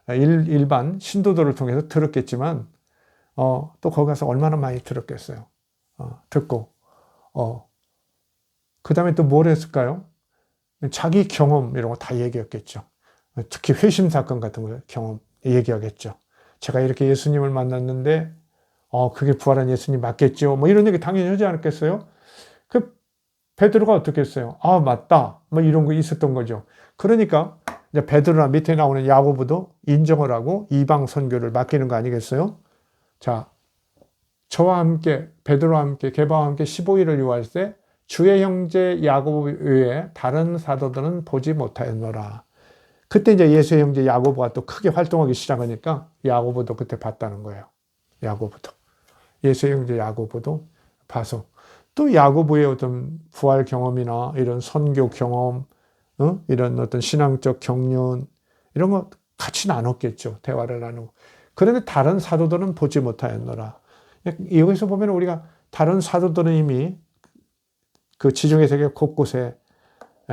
일반 신도들을 통해서 들었겠지만 또 거기 가서 얼마나 많이 들었겠어요. 듣고 그 다음에 또 뭘 했을까요? 자기 경험 이런 거 다 얘기했겠죠. 특히 회심 사건 같은 거 경험 얘기하겠죠. 제가 이렇게 예수님을 만났는데 그게 부활한 예수님 맞겠죠. 뭐 이런 얘기 당연히 하지 않았겠어요? 그 베드로가 어떻게 했어요? 맞다. 뭐 이런 거 있었던 거죠. 그러니까 이제 베드로나 밑에 나오는 야고보도 인정을 하고 이방 선교를 맡기는 거 아니겠어요? 자, 저와 함께 베드로와 함께 게바와 함께 15일을 유할세 주의 형제 야고보 외에 다른 사도들은 보지 못하였노라. 그때 이제 예수의 형제 야고보가 또 크게 활동하기 시작하니까 야고보도 그때 봤다는 거예요. 야고보도. 예수의 형제 야고보도 봐서 또 야고보의 어떤 부활 경험이나 이런 선교 경험, 이런 어떤 신앙적 경륜 이런 거 같이 나눴겠죠. 대화를 나누고. 그런데 다른 사도들은 보지 못하였노라. 여기서 보면 우리가 다른 사도들은 이미 그 지중해 세계 곳곳에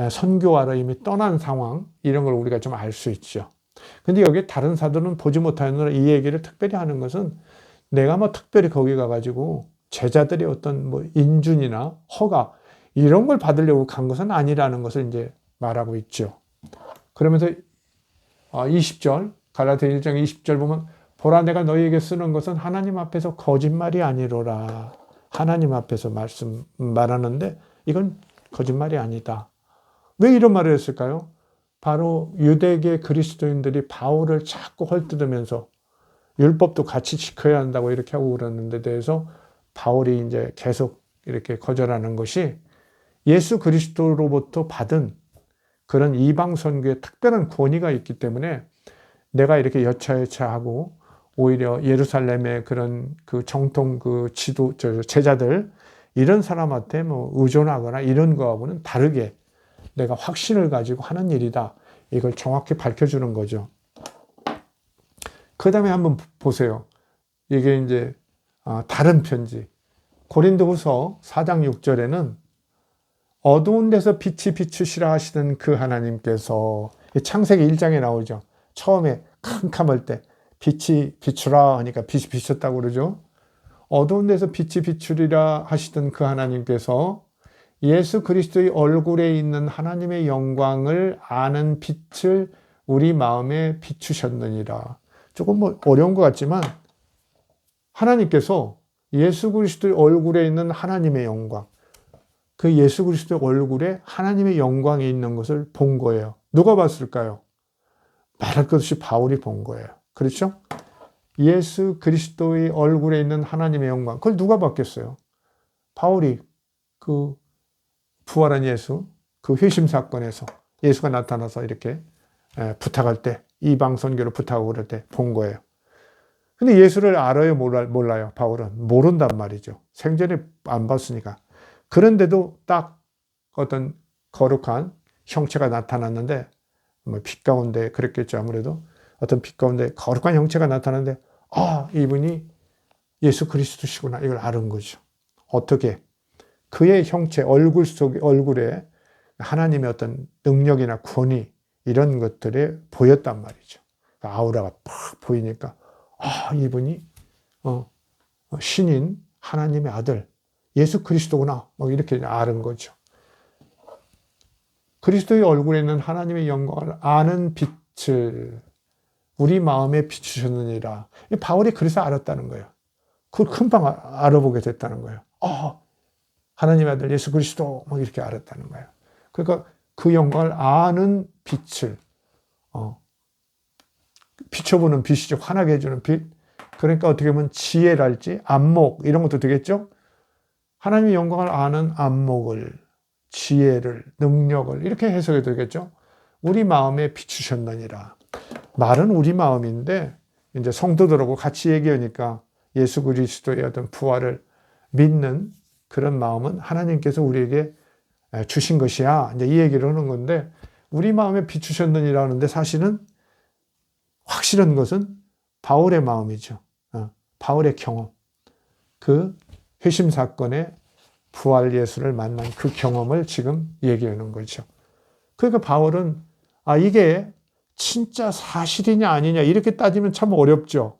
선교하러 이미 떠난 상황 이런 걸 우리가 좀 알 수 있죠. 근데 여기 다른 사도는 보지 못하였노라 이 얘기를 특별히 하는 것은 내가 뭐 특별히 거기 가가지고 제자들의 어떤 뭐 인준이나 허가 이런 걸 받으려고 간 것은 아니라는 것을 이제 말하고 있죠. 그러면서 20절 갈라디아 1장 20절 보면 보라 내가 너희에게 쓰는 것은 하나님 앞에서 거짓말이 아니로라. 하나님 앞에서 말하는데 이건 거짓말이 아니다. 왜 이런 말을 했을까요? 바로 유대계 그리스도인들이 바울을 자꾸 헐뜯으면서 율법도 같이 지켜야 한다고 이렇게 하고 그러는데 대해서 바울이 이제 계속 이렇게 거절하는 것이 예수 그리스도로부터 받은 그런 이방 선교에 특별한 권위가 있기 때문에 내가 이렇게 여차여차하고 오히려 예루살렘의 그런 그 정통 그 제자들 이런 사람한테 뭐 의존하거나 이런 거하고는 다르게 내가 확신을 가지고 하는 일이다. 이걸 정확히 밝혀주는 거죠. 그 다음에 한번 보세요. 이게 이제 다른 편지. 고린도후서 4장 6절에는 어두운 데서 빛이 비추시라 하시던 그 하나님께서 창세기 1장에 나오죠. 처음에 캄캄할 때 빛이 비추라 하니까 빛이 비쳤다고 그러죠. 어두운 데서 빛이 비추리라 하시던 그 하나님께서 예수 그리스도의 얼굴에 있는 하나님의 영광을 아는 빛을 우리 마음에 비추셨느니라. 조금 뭐 어려운 것 같지만 하나님께서 예수 그리스도의 얼굴에 있는 하나님의 영광 그 예수 그리스도의 얼굴에 하나님의 영광이 있는 것을 본 거예요. 누가 봤을까요? 말할 것 없이 바울이 본 거예요. 그렇죠? 예수 그리스도의 얼굴에 있는 하나님의 영광, 그걸 누가 봤겠어요? 바울이 그 부활한 예수, 그 회심 사건에서 예수가 나타나서 이렇게 부탁할 때, 이방 선교를 부탁하고 그럴 때 본 거예요. 근데 예수를 알아요? 몰라요? 바울은 모른단 말이죠. 생전에 안 봤으니까. 그런데도 딱 어떤 거룩한 형체가 나타났는데, 뭐 빛 가운데 그랬겠죠. 아무래도 어떤 빛 가운데 거룩한 형체가 나타났는데, 아, 이분이 예수 그리스도시구나, 이걸 아는 거죠. 어떻게? 그의 형체, 얼굴에 하나님의 어떤 능력이나 권위, 이런 것들이 보였단 말이죠. 아우라가 팍 보이니까, 아, 이분이 신인 하나님의 아들 예수 그리스도구나, 뭐 이렇게 아는 거죠. 그리스도의 얼굴에 있는 하나님의 영광을 아는 빛을 우리 마음에 비추셨느니라. 바울이 그래서 알았다는 거예요. 그걸 금방 알아보게 됐다는 거예요. 하나님의 아들 예수 그리스도, 뭐 이렇게 알았다는 거예요. 그러니까 그 영광을 아는 빛을 비춰보는 빛이죠. 환하게 해주는 빛. 그러니까 어떻게 보면 지혜랄지 안목, 이런 것도 되겠죠. 하나님의 영광을 아는 안목을, 지혜를, 능력을, 이렇게 해석이 되겠죠. 우리 마음에 비추셨느니라. 말은 우리 마음인데 이제 성도들하고 같이 얘기하니까 예수 그리스도의 어떤 부활을 믿는 그런 마음은 하나님께서 우리에게 주신 것이야, 이제 이 얘기를 하는 건데, 우리 마음에 비추셨느니라 하는데 사실은 확실한 것은 바울의 마음이죠. 바울의 경험, 그 회심 사건의 부활 예수를 만난 그 경험을 지금 얘기하는 거죠. 그러니까 바울은 이게 진짜 사실이냐 아니냐 이렇게 따지면 참 어렵죠.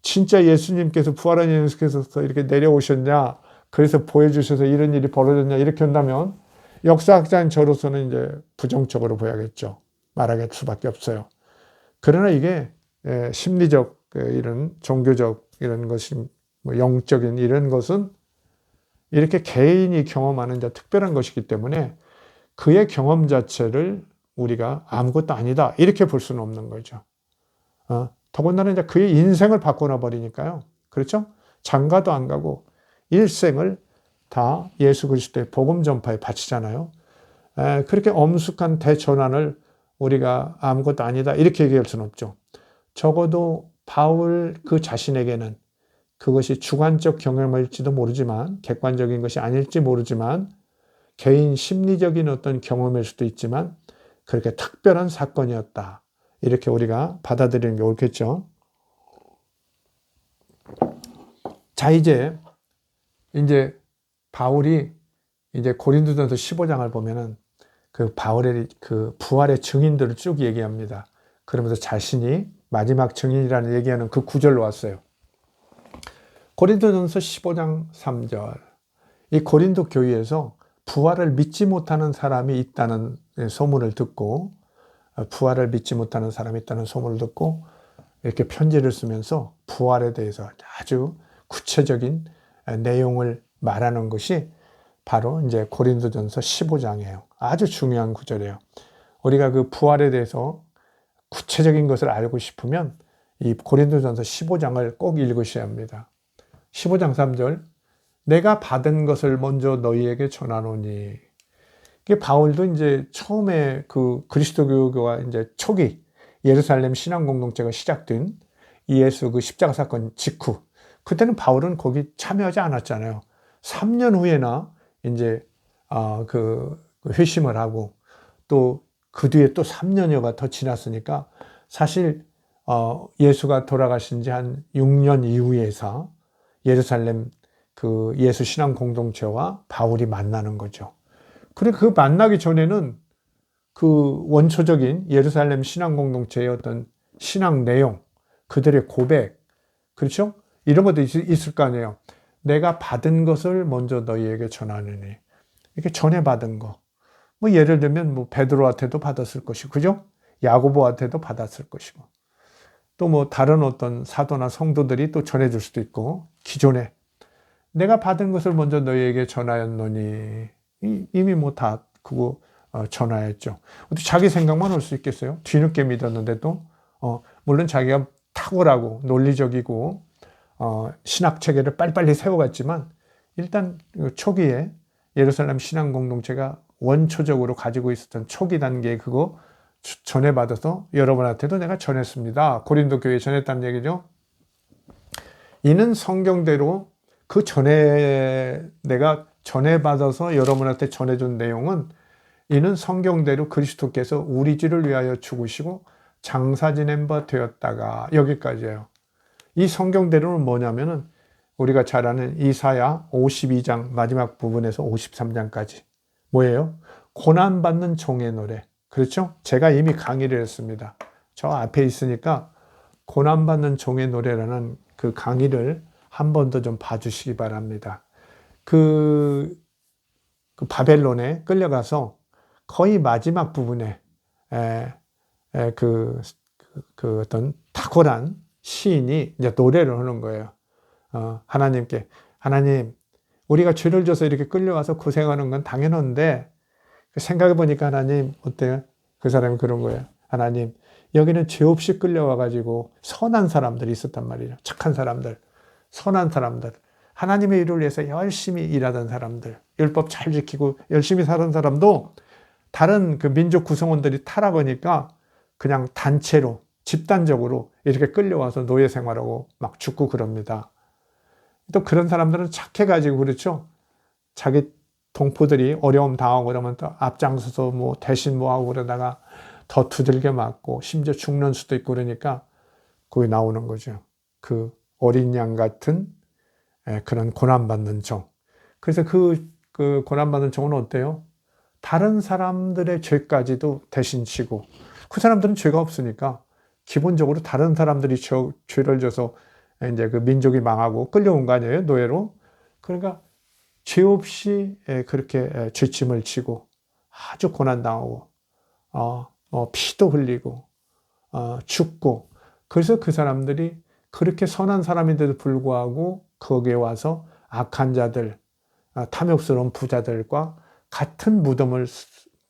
진짜 예수님께서, 부활한 예수께서 이렇게 내려오셨냐, 그래서 보여주셔서 이런 일이 벌어졌냐, 이렇게 한다면 역사학자인 저로서는 이제 부정적으로 보야겠죠. 말할 수밖에 없어요. 그러나 이게 심리적, 이런 종교적 이런 것이, 뭐 영적인 이런 것은 이렇게 개인이 경험하는 특별한 것이기 때문에 그의 경험 자체를 우리가 아무것도 아니다, 이렇게 볼 수는 없는 거죠. 더군다나 이제 그의 인생을 바꿔놔 버리니까요. 그렇죠? 장가도 안 가고 일생을 다 예수 그리스도의 복음 전파에 바치잖아요. 그렇게 엄숙한 대전환을 우리가 아무것도 아니다, 이렇게 얘기할 수는 없죠. 적어도 바울 그 자신에게는 그것이 주관적 경험일지도 모르지만, 객관적인 것이 아닐지 모르지만, 개인 심리적인 어떤 경험일 수도 있지만 그렇게 특별한 사건이었다, 이렇게 우리가 받아들이는 게 옳겠죠. 자, 이제 바울이 이제 고린도전서 15장을 보면은 그 바울의 그 부활의 증인들을 쭉 얘기합니다. 그러면서 자신이 마지막 증인이라는 얘기하는 그 구절로 왔어요. 고린도전서 15장 3절. 이 고린도 교회에서 부활을 믿지 못하는 사람이 있다는 소문을 듣고, 부활을 믿지 못하는 사람이 있다는 소문을 듣고 이렇게 편지를 쓰면서 부활에 대해서 아주 구체적인 내용을 말하는 것이 바로 이제 고린도전서 15장이에요. 아주 중요한 구절이에요. 우리가 그 부활에 대해서 구체적인 것을 알고 싶으면 이 고린도전서 15장을 꼭 읽으셔야 합니다. 15장 3절. 내가 받은 것을 먼저 너희에게 전하노니. 이게 바울도 이제 처음에 그 그리스도교가 이제 초기 예루살렘 신앙 공동체가 시작된 예수 그 십자가 사건 직후, 그때는 바울은 거기 참여하지 않았잖아요. 3년 후에나 이제 그 회심을 하고, 또 그 뒤에 또 3년여가 더 지났으니까 사실 예수가 돌아가신 지 한 6년 이후에서 예루살렘 그 예수 신앙 공동체와 바울이 만나는 거죠. 그리고 그 만나기 전에는 그 원초적인 예루살렘 신앙 공동체의 어떤 신앙 내용, 그들의 고백, 그렇죠? 이런 것도 있을 거 아니에요. 내가 받은 것을 먼저 너희에게 전하느니. 이렇게 전해 받은 거. 뭐 예를 들면 뭐 베드로한테도 받았을 것이고, 그죠? 야고보한테도 받았을 것이고, 또 뭐 다른 어떤 사도나 성도들이 또 전해줄 수도 있고, 기존에 내가 받은 것을 먼저 너희에게 전하였노니. 이미 뭐 다 그거 전하였죠. 어떻게 자기 생각만 올 수 있겠어요? 뒤늦게 믿었는데도 물론 자기가 탁월하고 논리적이고 신학 체계를 빨리빨리 세워갔지만 일단 초기에 예루살렘 신앙 공동체가 원초적으로 가지고 있었던 초기 단계에 그거 전해받아서 여러분한테도 내가 전했습니다. 고린도 교회에 전했다는 얘기죠. 이는 성경대로 그 전에 내가 전해받아서 여러분한테 전해준 내용은 이는 성경대로 그리스도께서 우리 죄를 위하여 죽으시고 장사 지낸 바 되었다가 여기까지예요. 이 성경대로는 뭐냐면은 우리가 잘 아는 이사야 52장 마지막 부분에서 53장까지 뭐예요? 고난받는 종의 노래. 그렇죠? 제가 이미 강의를 했습니다. 저 앞에 있으니까 고난받는 종의 노래라는 그 강의를 한 번 더 좀 봐주시기 바랍니다. 그 바벨론에 끌려가서 거의 마지막 부분에 그 어떤 탁월한 시인이 이제 노래를 하는 거예요. 하나님께, 하나님, 우리가 죄를 져서 이렇게 끌려와서 고생하는 건 당연한데, 생각해 보니까 하나님, 어때요? 그 사람이 그런 거예요. 하나님, 여기는 죄 없이 끌려와가지고 선한 사람들이 있었단 말이에요. 착한 사람들, 선한 사람들, 하나님의 일을 위해서 열심히 일하던 사람들, 율법 잘 지키고 열심히 사는 사람도 다른 그 민족 구성원들이 타락하니까 그냥 단체로, 집단적으로 이렇게 끌려와서 노예 생활하고 막 죽고 그럽니다. 또 그런 사람들은 착해가지고 그렇죠. 자기 동포들이 어려움 당하고 그러면 또 앞장서서 뭐 대신 뭐 하고 그러다가 더 두들겨 맞고 심지어 죽는 수도 있고 그러니까 거기 나오는 거죠. 그 어린 양 같은 그런 고난받는 종. 그래서 그 고난받는 종은 어때요? 다른 사람들의 죄까지도 대신 지고 그 사람들은 죄가 없으니까 기본적으로 다른 사람들이 죄를 져서 이제 그 민족이 망하고 끌려온 거 아니에요? 노예로. 그러니까 죄 없이 그렇게 죄짐을 지고 아주 고난당하고 피도 흘리고 죽고 그래서 그 사람들이 그렇게 선한 사람인데도 불구하고 거기에 와서 악한 자들, 탐욕스러운 부자들과 같은 무덤을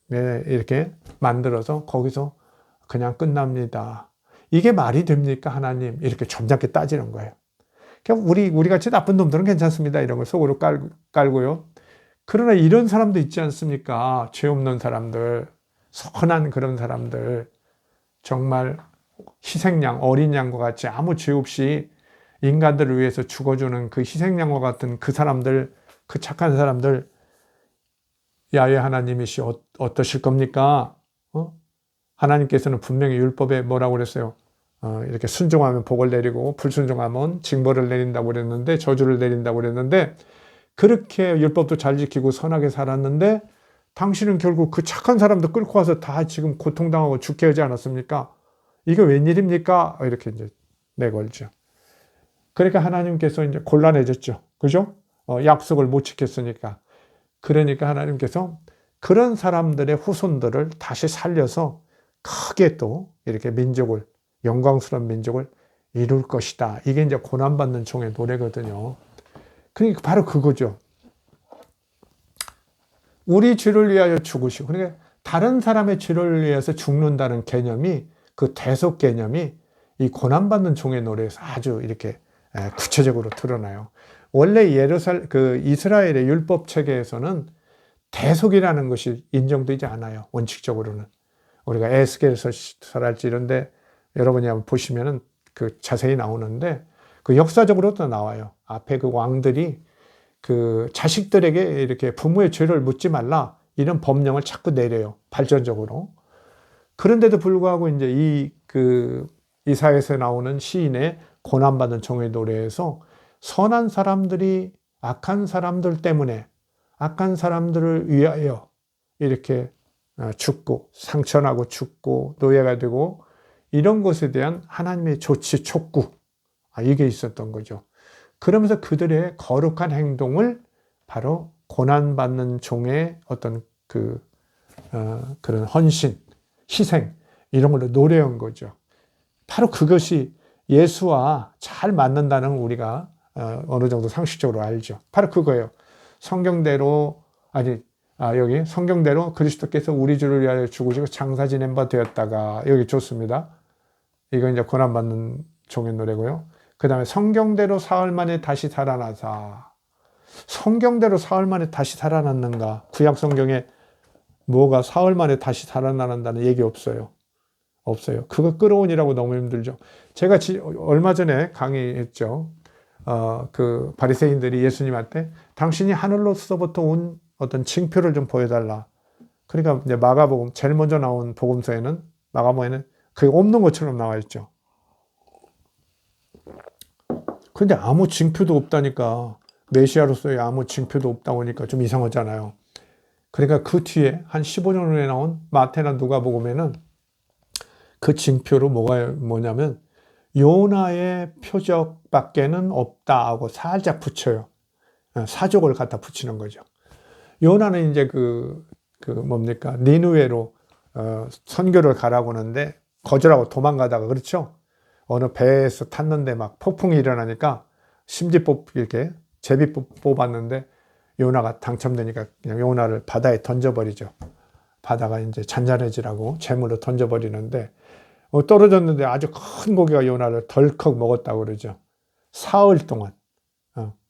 이렇게 만들어서 거기서 그냥 끝납니다. 이게 말이 됩니까, 하나님? 이렇게 점잖게 따지는 거예요. 그냥 우리 같이 나쁜 놈들은 괜찮습니다. 이런 걸 속으로 깔고요. 그러나 이런 사람도 있지 않습니까? 죄 없는 사람들, 선한 그런 사람들, 정말 희생양, 어린 양과 같이 아무 죄 없이 인간들을 위해서 죽어주는 그 희생양과 같은 그 사람들, 그 착한 사람들, 야훼 하나님이시 어떠실 겁니까? 하나님께서는 분명히 율법에 뭐라고 그랬어요? 이렇게 순종하면 복을 내리고 불순종하면 징벌을 내린다고 그랬는데 저주를 내린다고 그랬는데 그렇게 율법도 잘 지키고 선하게 살았는데 당신은 결국 그 착한 사람도 끌고 와서 다 지금 고통당하고 죽게 하지 않았습니까? 이게 웬일입니까? 이렇게 이제 내걸죠. 그러니까 하나님께서 이제 곤란해졌죠. 그죠? 약속을 못 지켰으니까. 그러니까 하나님께서 그런 사람들의 후손들을 다시 살려서 크게 또 이렇게 민족을, 영광스러운 민족을 이룰 것이다. 이게 이제 고난받는 종의 노래거든요. 그러니까 바로 그거죠. 우리 죄를 위하여 죽으시고, 그러니까 다른 사람의 죄를 위해서 죽는다는 개념이, 그 대속 개념이 이 고난받는 종의 노래에서 아주 이렇게 구체적으로 드러나요. 원래 이스라엘의 율법 체계에서는 대속이라는 것이 인정되지 않아요. 원칙적으로는. 우리가 에스겔서랄지 이런데 여러분이 한번 보시면은 그 자세히 나오는데 그 역사적으로도 나와요. 앞에 그 왕들이 그 자식들에게 이렇게 부모의 죄를 묻지 말라 이런 법령을 자꾸 내려요. 발전적으로. 그런데도 불구하고 이제 이사야에서 나오는 시인의 고난받은 종의 노래에서 선한 사람들이 악한 사람들 때문에 악한 사람들을 위하여 이렇게 죽고 상처나고 죽고 노예가 되고 이런 것에 대한 하나님의 조치 촉구 이게 있었던 거죠. 그러면서 그들의 거룩한 행동을 바로 고난받는 종의 어떤 그런 헌신, 희생 이런 걸로 노래한 거죠. 바로 그것이 예수와 잘 맞는다는 우리가 어느 정도 상식적으로 알죠. 바로 그거예요. 성경대로 여기 성경대로 그리스도께서 우리 주를 위하여 죽으시고 장사 지낸 바 되었다가 여기 좋습니다. 이거 이제 고난받는 종의 노래고요. 그 다음에 성경대로 사흘 만에 다시 살아나사. 성경대로 사흘 만에 다시 살아났는가? 구약 성경에 뭐가 사흘 만에 다시 살아난다는 얘기 없어요. 없어요. 그거 끌어오니라고 너무 힘들죠. 제가 얼마 전에 강의했죠. 그 바리새인들이 예수님한테 당신이 하늘로서부터 온 어떤 징표를 좀 보여달라. 그러니까 이제 마가복음 제일 먼저 나온 복음서에는 마가복음에는 그게 없는 것처럼 나와 있죠. 근데 아무 징표도 없다니까, 메시아로서의 아무 징표도 없다 보니까 좀 이상하잖아요. 그러니까 그 뒤에 한 15년 후에 나온 마태나 누가복음에는 그 징표로 뭐냐면 요나의 표적밖에는 없다 하고 살짝 붙여요. 사족을 갖다 붙이는 거죠. 요나는 이제 뭡니까? 니느웨로 선교를 가라고 하는데 거절하고 도망가다가, 그렇죠? 어느 배에서 탔는데 막 폭풍이 일어나니까 이렇게 제비 뽑았는데 요나가 당첨되니까 그냥 요나를 바다에 던져버리죠. 바다가 이제 잔잔해지라고 재물로 던져버리는데 떨어졌는데 아주 큰 고기가 요나를 덜컥 먹었다고 그러죠. 사흘 동안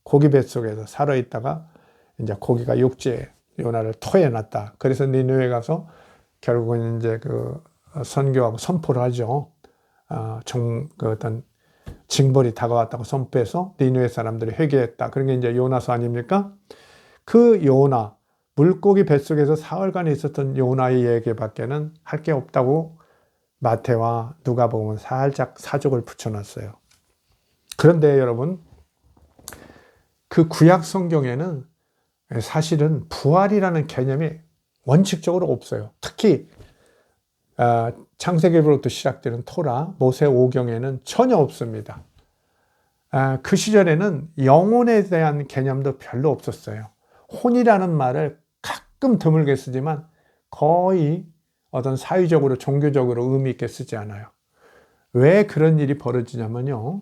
고기 뱃속에서 살아있다가 이제 고기가 육지에 요나를 토해놨다. 그래서 니느웨 가서 결국은 이제 선교하고 선포를 하죠. 어떤 징벌이 다가왔다고 선포해서 니느웨 사람들이 회개했다. 그런 게 이제 요나서 아닙니까? 그 요나, 물고기 뱃속에서 사흘간 있었던 요나의 얘기밖에는 할 게 없다고 마태와 누가복음은 살짝 사족을 붙여놨어요. 그런데 여러분, 그 구약 성경에는 사실은 부활이라는 개념이 원칙적으로 없어요. 특히 창세기로부터 시작되는 토라, 모세오경에는 전혀 없습니다. 그 시절에는 영혼에 대한 개념도 별로 없었어요. 혼이라는 말을 가끔 드물게 쓰지만 거의 어떤 사회적으로 종교적으로 의미 있게 쓰지 않아요. 왜 그런 일이 벌어지냐면요,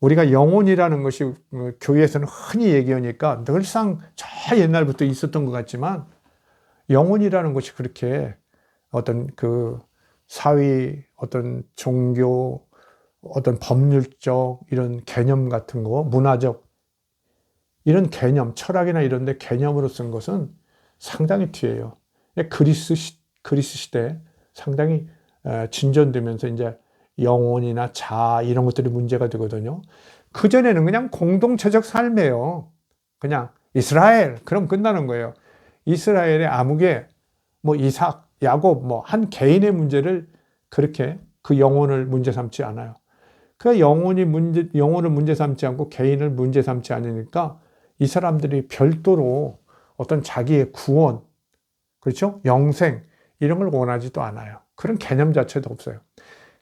우리가 영혼이라는 것이 교회에서는 흔히 얘기하니까 늘상 저 옛날부터 있었던 것 같지만 영혼이라는 것이 그렇게 어떤 사회, 어떤 종교, 어떤 법률적 이런 개념 같은 거, 문화적 이런 개념, 철학이나 이런 데 개념으로 쓴 것은 상당히 뒤에요. 그리스 시대 상당히 진전되면서 이제 영혼이나 자아 이런 것들이 문제가 되거든요. 그전에는 그냥 공동체적 삶이에요. 그냥 이스라엘, 그럼 끝나는 거예요. 이스라엘의 아무개, 이삭, 야곱, 한 개인의 문제를 그렇게 그 영혼을 문제 삼지 않아요. 그 영혼을 문제 삼지 않고 개인을 문제 삼지 않으니까 이 사람들이 별도로 어떤 자기의 구원, 그렇죠? 영생, 이런 걸 원하지도 않아요. 그런 개념 자체도 없어요.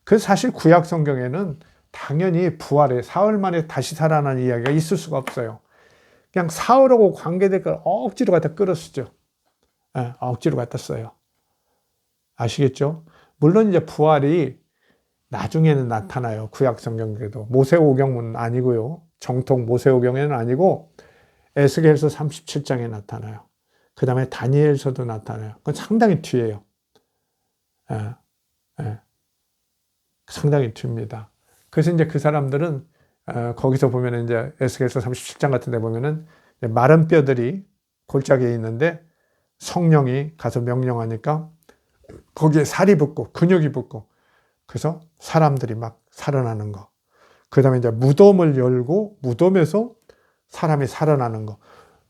그래서 사실 구약 성경에는 당연히 부활에 사흘 만에 다시 살아나는 이야기가 있을 수가 없어요. 그냥 사흘하고 관계될 걸 억지로 갖다 끌어쓰죠. 억지로 갖다 써요. 아시겠죠? 물론 이제 부활이 나중에는 나타나요. 구약 성경에도. 모세오경은 아니고요. 정통 모세오경에는 아니고 에스겔서 37장에 나타나요. 그 다음에 다니엘서도 나타나요. 그건 상당히 뒤에요. 상당히 뒤입니다. 그래서 이제 그 사람들은 거기서 보면 이제 에스겔서 37장 같은 데 보면은 마른 뼈들이 골짜기에 있는데 성령이 가서 명령하니까 거기에 살이 붙고 근육이 붙고 그래서 사람들이 막 살아나는 거. 그 다음에 이제 무덤을 열고 무덤에서 사람이 살아나는 거.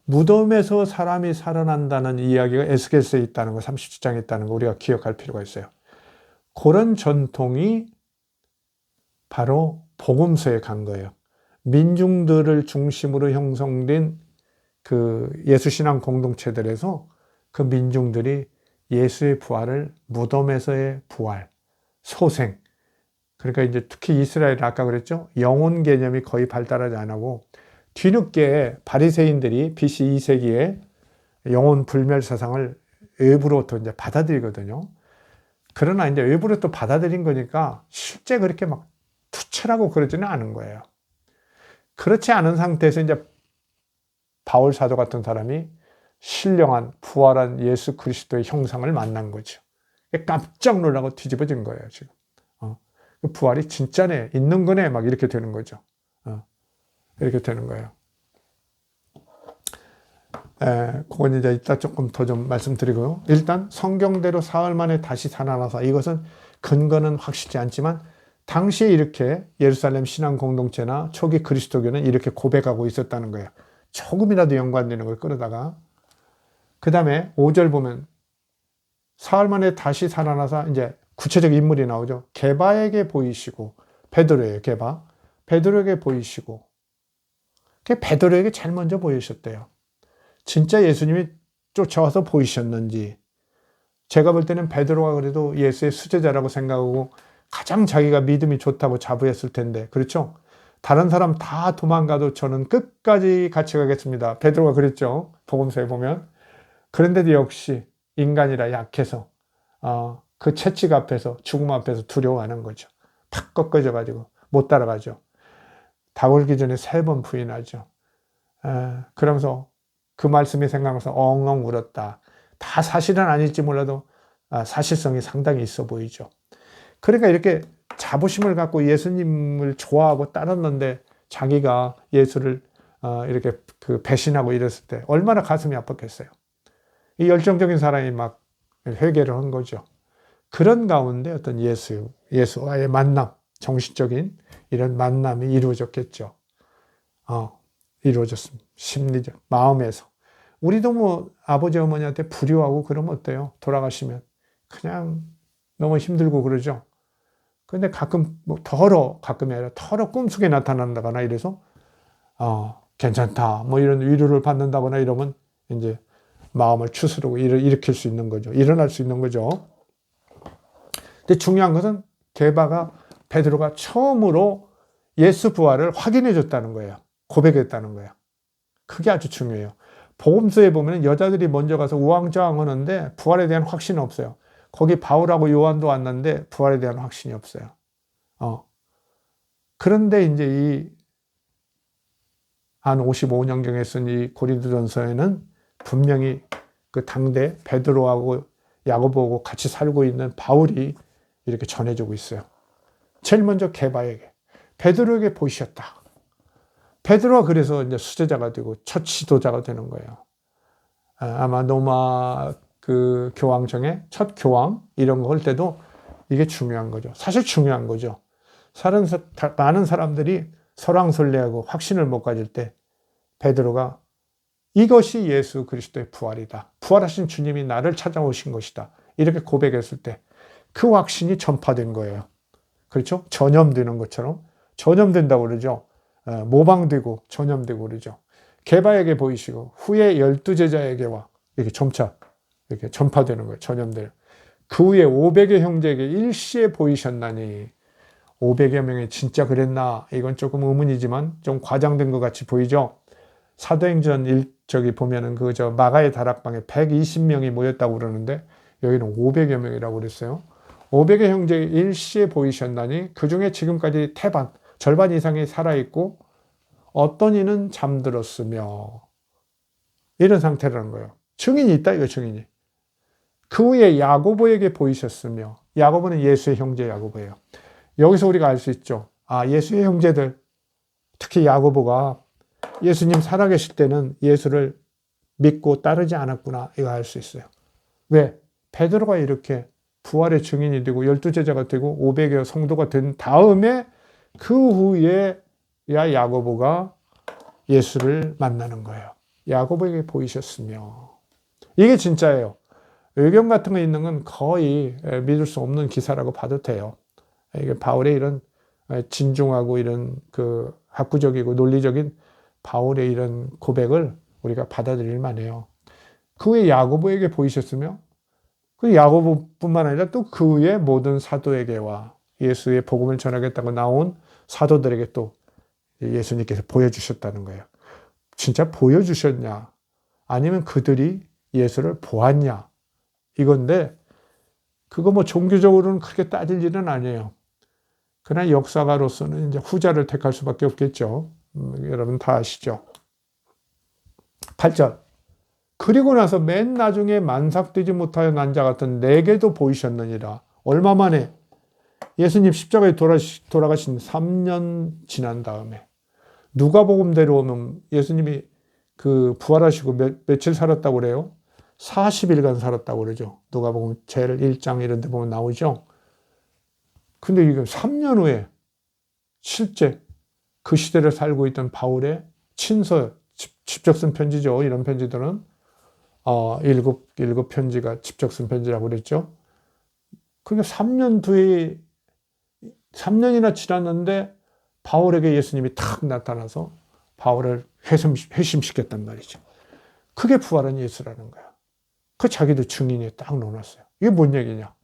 무덤에서 사람이 살아난다는 이야기가 에스겔서에 있다는 거, 37장에 있다는 거 우리가 기억할 필요가 있어요. 그런 전통이 바로 복음서에 간 거예요. 민중들을 중심으로 형성된 그 예수신앙 공동체들에서 그 민중들이 예수의 부활을 무덤에서의 부활, 소생. 그러니까 이제 특히 이스라엘 아까 그랬죠? 영혼 개념이 거의 발달하지 안 하고 뒤늦게 바리새인들이 BC 2세기에 영혼 불멸 사상을 외부로부터 이제 받아들이거든요. 그러나 이제 외부로 또 받아들인 거니까 실제 그렇게 막 투철하고 그러지는 않은 거예요. 그렇지 않은 상태에서 이제 바울 사도 같은 사람이 신령한 부활한 예수 그리스도의 형상을 만난 거죠. 깜짝 놀라고 뒤집어진 거예요, 지금. 그 부활이 진짜네, 있는 거네, 막 이렇게 되는 거죠. 이렇게 되는 거예요. 그건 이제 이따 조금 더 좀 말씀드리고요. 일단 성경대로 사흘 만에 다시 살아나서, 이것은 근거는 확실치 않지만 당시에 이렇게 예루살렘 신앙 공동체나 초기 그리스도교는 이렇게 고백하고 있었다는 거예요. 조금이라도 연관되는 걸 끌어다가. 그 다음에 5절 보면 사흘 만에 다시 살아나서 이제 구체적 인물이 나오죠. 게바에게 보이시고, 베드로예요, 게바. 베드로에게 보이시고, 베드로에게 제일 먼저 보이셨대요. 진짜 예수님이 쫓아와서 보이셨는지. 제가 볼 때는 베드로가 그래도 예수의 수제자라고 생각하고 가장 자기가 믿음이 좋다고 자부했을 텐데, 그렇죠? 다른 사람 다 도망가도 저는 끝까지 같이 가겠습니다. 베드로가 그랬죠. 복음서에 보면. 그런데도 역시 인간이라 약해서 그 채찍 앞에서, 죽음 앞에서 두려워하는 거죠. 팍 꺾어져가지고 못 따라가죠. 다굴기 전에 3번 부인하죠. 그러면서 그 말씀이 생각나서 엉엉 울었다. 다 사실은 아닐지 몰라도 사실성이 상당히 있어 보이죠. 그러니까 이렇게 자부심을 갖고 예수님을 좋아하고 따랐는데 자기가 예수를 이렇게 배신하고 이랬을 때 얼마나 가슴이 아팠겠어요. 이 열정적인 사람이 막 회개를 한 거죠. 그런 가운데 어떤 예수와의 만남, 정신적인 이런 만남이 이루어졌겠죠. 이루어졌습니다. 심리적, 마음에서. 우리도 뭐 아버지 어머니한테 불효하고 그러면 어때요? 돌아가시면 그냥 너무 힘들고 그러죠. 근데 가끔 가끔이 아니라 털어 꿈속에 나타난다거나 이래서 괜찮다 뭐 이런 위로를 받는다거나 이러면 이제 마음을 추스르고 일으킬 수 있는 거죠. 일어날 수 있는 거죠. 근데 중요한 것은 베드로가 처음으로 예수 부활을 확인해 줬다는 거예요. 고백했다는 거예요. 그게 아주 중요해요. 복음서에 보면 여자들이 먼저 가서 우왕좌왕 하는데 부활에 대한 확신은 없어요. 거기 바울하고 요한도 왔는데 부활에 대한 확신이 없어요. 그런데 이제 한 55년경에 쓴 이 고린도전서에는 분명히 그 당대 베드로하고 야고보하고 같이 살고 있는 바울이 이렇게 전해주고 있어요. 제일 먼저 게바에게, 베드로에게 보이셨다. 베드로가 그래서 이제 수제자가 되고 첫 지도자가 되는 거예요. 아마 로마 그 교황청의 첫 교황 이런 거 할 때도 이게 중요한 거죠. 사실 중요한 거죠. 많은 사람들이 설왕설래하고 확신을 못 가질 때 베드로가 이것이 예수 그리스도의 부활이다. 부활하신 주님이 나를 찾아오신 것이다. 이렇게 고백했을 때 그 확신이 전파된 거예요. 그렇죠? 전염되는 것처럼 전염된다고 그러죠. 모방되고 전염되고 그러죠. 게바에게 보이시고 후에 12제자에게와 이렇게 점차 이렇게 전파되는 거예요. 전염되는. 그 후에 500의 형제에게 일시에 보이셨나니 500여 명이 진짜 그랬나? 이건 조금 의문이지만 좀 과장된 것 같이 보이죠. 사도행전 보면은 마가의 다락방에 120명이 모였다고 그러는데 여기는 500여 명이라고 그랬어요. 500의 형제에게 일시에 보이셨나니 그 중에 지금까지 절반 이상이 살아있고 어떤 이는 잠들었으며 이런 상태라는 거예요. 증인이 있다 이거 증인이. 그 후에 야고보에게 보이셨으며 야고보는 예수의 형제 야고보예요. 여기서 우리가 알 수 있죠. 예수의 형제들 특히 야고보가 예수님 살아계실 때는 예수를 믿고 따르지 않았구나 이거 알 수 있어요. 왜? 베드로가 이렇게 부활의 증인이 되고 12제자가 되고 500여 성도가 된 다음에 그 후에 야고보가 예수를 만나는 거예요. 야고보에게 보이셨으며 이게 진짜예요. 의견 같은 거 있는 건 거의 믿을 수 없는 기사라고 봐도 돼요. 이게 바울의 이런 진중하고 이런 그 학구적이고 논리적인 바울의 이런 고백을 우리가 받아들일 만해요. 그 후에 야고보에게 보이셨으며 그 야고보뿐만 아니라 또 그 후에 모든 사도에게와 예수의 복음을 전하겠다고 나온 사도들에게 또 예수님께서 보여주셨다는 거예요. 진짜 보여주셨냐? 아니면 그들이 예수를 보았냐? 이건데 그거 뭐 종교적으로는 크게 따질 일은 아니에요. 그러나 역사가로서는 이제 후자를 택할 수밖에 없겠죠. 여러분 다 아시죠? 8절. 그리고 나서 맨 나중에 만삭되지 못하여 난 자 같은 내게도 보이셨느니라. 얼마 만에? 예수님 십자가에 돌아가신 3년 지난 다음에. 누가복음대로 오면 예수님이 그 부활하시고 며칠 살았다고 그래요? 40일간 살았다고 그러죠. 누가복음 제일 1장 이런 데 보면 나오죠. 근데 이거 3년 후에 실제 그 시대를 살고 있던 바울의 친서, 직접 쓴 편지죠. 이런 편지들은 일곱 편지가 직접 쓴 편지라고 그랬죠. 그러니까 3년 뒤에 3년이나 지났는데 바울에게 예수님이 탁 나타나서 바울을 회심시켰단 말이죠. 그게 부활한 예수라는 거야. 그 자기도 증인에 딱 넣어놨어요. 이게 뭔 얘기냐?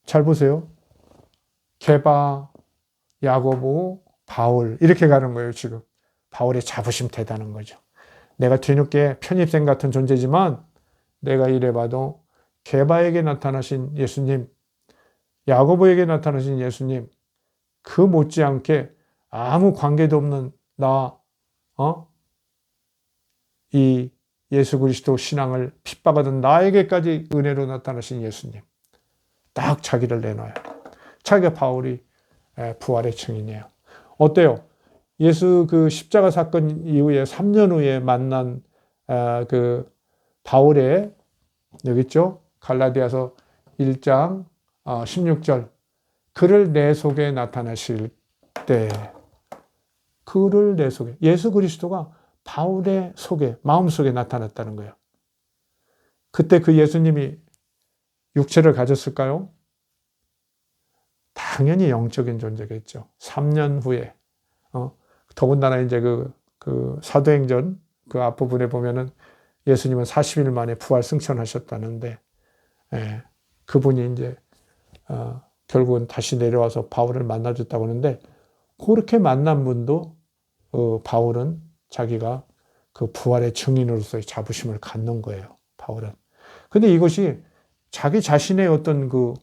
잘 보세요. 게바, 야고보, 바울 이렇게 가는 거예요. 지금 바울의 자부심 대단한 거죠. 내가 뒤늦게 편입생 같은 존재지만 내가 이래봐도 게바에게 나타나신 예수님, 야고보에게 나타나신 예수님, 그 못지않게 아무 관계도 없는 이 예수 그리스도 신앙을 핍박하던 나에게까지 은혜로 나타나신 예수님. 딱 자기를 내놔요. 자기가 바울이 부활의 증인이에요. 어때요? 예수 그 십자가 사건 이후에 3년 후에 만난 그 바울의 여기 있죠? 갈라디아서 1장 16절. 그를 내 속에 나타나실 때 그를 내 속에 예수 그리스도가 바울의 속에 마음속에 나타났다는 거예요. 그때 그 예수님이 육체를 가졌을까요? 당연히 영적인 존재겠죠. 3년 후에 더군다나 이제 그 사도행전 그 앞부분에 보면은 예수님은 40일 만에 부활 승천하셨다는데 그분이 이제 결국은 다시 내려와서 바울을 만나줬다고 하는데 그렇게 만난 분도 바울은 자기가 그 부활의 증인으로서의 자부심을 갖는 거예요. 바울은. 근데 이것이 자기 자신의 어떤 그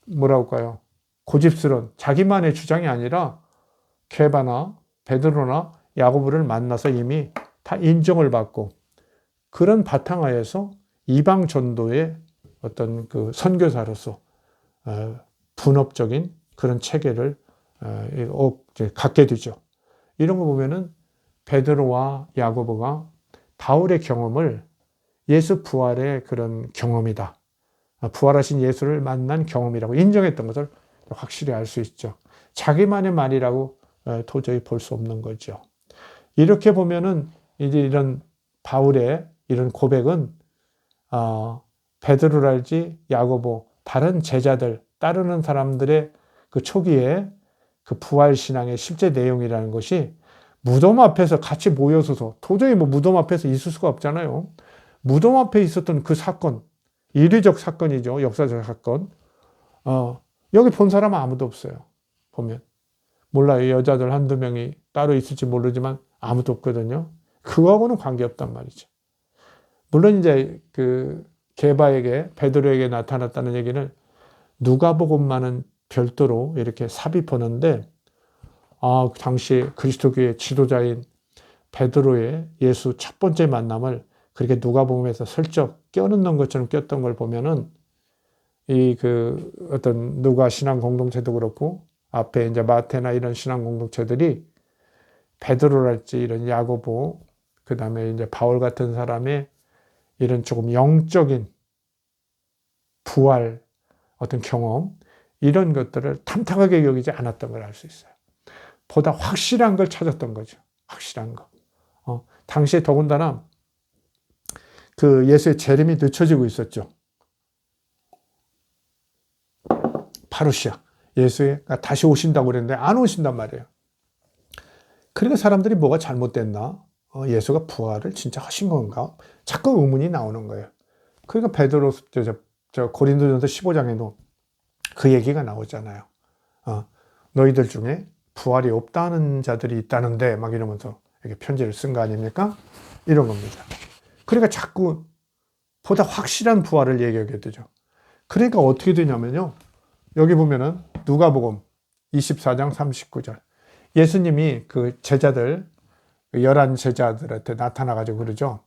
뭐라고 할까요? 고집스러운 자기만의 주장이 아니라 게바나 베드로나 야고보를 만나서 이미 다 인정을 받고 그런 바탕하에서 이방 전도의 어떤 그 선교사로서 분업적인 그런 체계를 갖게 되죠. 이런 거 보면은 베드로와 야고보가 바울의 경험을 예수 부활의 그런 경험이다. 부활하신 예수를 만난 경험이라고 인정했던 것을 확실히 알 수 있죠. 자기만의 말이라고 도저히 볼 수 없는 거죠. 이렇게 보면은 이제 이런 바울의 이런 고백은 베드로랄지 야고보 다른 제자들 따르는 사람들의 그 초기에 그 부활 신앙의 실제 내용이라는 것이 무덤 앞에서 같이 모여서서 도저히 뭐 무덤 앞에서 있을 수가 없잖아요. 무덤 앞에 있었던 그 사건, 이례적 사건이죠. 역사적 사건. 여기 본 사람은 아무도 없어요. 보면. 몰라요. 여자들 한두 명이 따로 있을지 모르지만 아무도 없거든요. 그거하고는 관계없단 말이죠. 물론 이제 그 게바에게, 베드로에게 나타났다는 얘기는 누가복음만은 별도로 이렇게 삽입하는데 당시 그리스도교의 지도자인 베드로의 예수 첫 번째 만남을 그렇게 누가복음에서 슬쩍 껴넣는 것처럼 꼈던 걸 보면은 이 그 어떤 누가 신앙 공동체도 그렇고 앞에 이제 마태나 이런 신앙 공동체들이 베드로랄지 이런 야고보 그다음에 이제 바울 같은 사람의 이런 조금 영적인 부활 어떤 경험 이런 것들을 탐탁하게 여기지 않았던 걸 알 수 있어요. 보다 확실한 걸 찾았던 거죠. 확실한 거. 당시에 더군다나 그 예수의 재림이 늦춰지고 있었죠. 파루시아. 예수가 다시 오신다고 그랬는데 안 오신단 말이에요. 그러니까 사람들이 뭐가 잘못됐나? 예수가 부활을 진짜 하신 건가? 자꾸 의문이 나오는 거예요. 그러니까 베드로 저 고린도전서 15장에도 그 얘기가 나오잖아요. 너희들 중에 부활이 없다는 자들이 있다는데 막 이러면서 이렇게 편지를 쓴 거 아닙니까? 이런 겁니다. 그러니까 자꾸 보다 확실한 부활을 얘기하게 되죠. 그러니까 어떻게 되냐면요. 여기 보면은 누가복음 24장 39절. 예수님이 그 제자들, 11 제자들한테 나타나가지고 그러죠.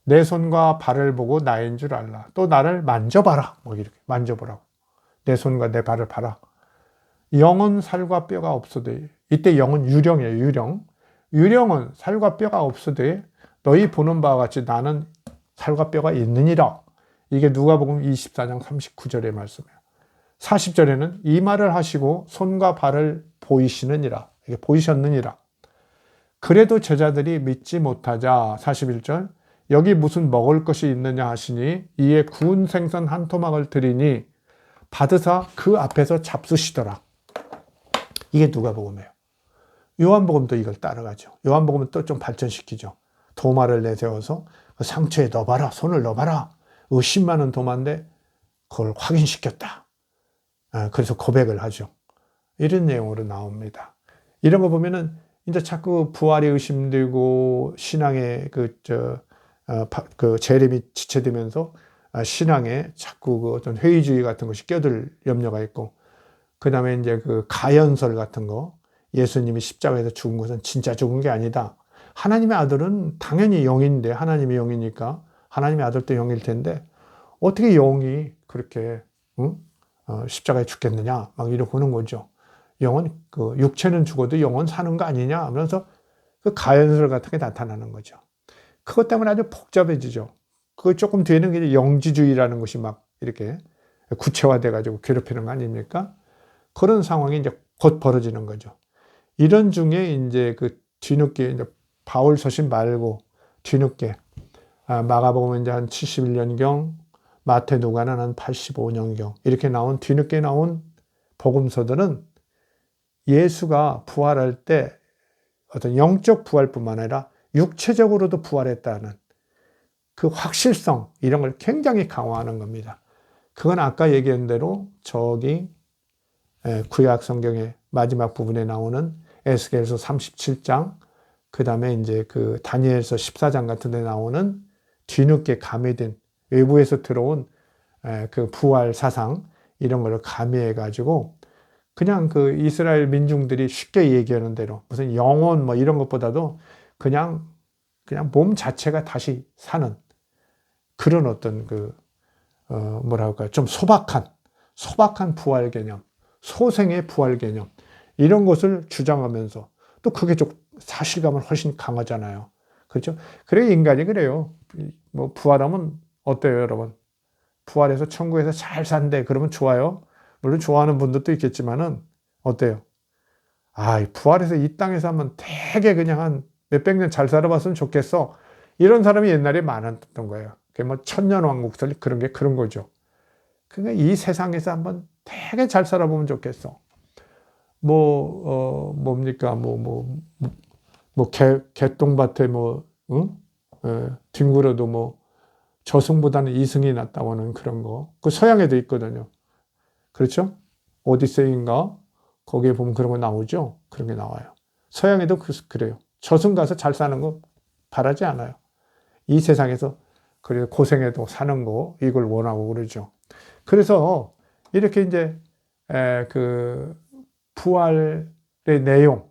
내 손과 발을 보고 나인 줄 알라. 또 나를 만져봐라. 뭐 이렇게 만져보라고. 내 손과 내 발을 봐라. 영은 살과 뼈가 없으되, 이때 영은 유령이에요. 유령. 유령은 살과 뼈가 없으되 너희 보는 바와 같이 나는 살과 뼈가 있느니라. 이게 누가복음 24장 39절의 말씀이에요. 40절에는 이 말을 하시고 손과 발을 보이시느니라. 이게 보이셨느니라. 그래도 제자들이 믿지 못하자 41절 여기 무슨 먹을 것이 있느냐 하시니 이에 구운 생선 한 토막을 드리니 받으사 그 앞에서 잡수시더라. 이게 누가복음이에요. 요한복음도 이걸 따라가죠. 요한복음은 또 좀 발전시키죠. 도마를 내세워서 상처에 넣어봐라. 손을 넣어봐라. 의심 많은 도마인데 그걸 확인시켰다. 그래서 고백을 하죠. 이런 내용으로 나옵니다. 이런 거 보면은 이제 자꾸 부활이 의심되고 신앙의 그 재림이 지체되면서 신앙에 자꾸 그 어떤 회의주의 같은 것이 껴들 염려가 있고, 그 다음에 이제 그 가연설 같은 거, 예수님이 십자가에서 죽은 것은 진짜 죽은 게 아니다. 하나님의 아들은 당연히 영인데, 하나님이 영이니까 하나님의 아들도 영일 텐데 어떻게 영이 그렇게 십자가에 죽겠느냐 막 이러고 하는 거죠. 영은 그 육체는 죽어도 영은 사는 거 아니냐 하면서 그 가연설 같은 게 나타나는 거죠. 그것 때문에 아주 복잡해지죠. 그 조금 뒤에는 이제 영지주의라는 것이 막 이렇게 구체화돼 가지고 괴롭히는 거 아닙니까? 그런 상황이 이제 곧 벌어지는 거죠. 이런 중에 이제 그 뒤늦게 이제 바울 서신 말고 뒤늦게 마가복음은 이제 한 71년경, 마태 누가는 한 85년경 이렇게 나온 뒤늦게 나온 복음서들은 예수가 부활할 때 어떤 영적 부활뿐만 아니라 육체적으로도 부활했다는 그 확실성 이런 걸 굉장히 강화하는 겁니다. 그건 아까 얘기한 대로 저기 구약 성경의 마지막 부분에 나오는 에스겔서 37장, 그 다음에 이제 그 다니엘서 14장 같은 데 나오는 뒤늦게 가미된 외부에서 들어온 그 부활 사상 이런 걸 가미해 가지고 그냥 그 이스라엘 민중들이 쉽게 얘기하는 대로 무슨 영혼 뭐 이런 것보다도 그냥 몸 자체가 다시 사는 그런 어떤 그 뭐랄까요, 좀 소박한 부활 개념, 소생의 부활 개념 이런 것을 주장하면서 또 그게 좀 사실감은 훨씬 강하잖아요. 그렇죠? 그래 인간이 그래요. 뭐 부활하면 어때요, 여러분? 부활해서 천국에서 잘 산대. 그러면 좋아요. 물론 좋아하는 분들도 있겠지만은 어때요? 부활해서 이 땅에서 하면 되게 그냥 한 몇백 년 잘 살아봤으면 좋겠어. 이런 사람이 옛날에 많았던 거예요. 그게 뭐 천년왕국설 그런 게 그런 거죠. 그러니까 이 세상에서 한번 되게 잘 살아보면 좋겠어. 뭡니까? 개똥밭에 뒹굴어도 저승보다는 이승이 낫다고 하는 그런 거. 그 서양에도 있거든요. 그렇죠? 오디세이인가? 거기에 보면 그런 거 나오죠? 그런 게 나와요. 서양에도 그래요. 저승 가서 잘 사는 거 바라지 않아요. 이 세상에서 그래 고생해도 사는 거 이걸 원하고 그러죠. 그래서 이렇게 이제 그 부활의 내용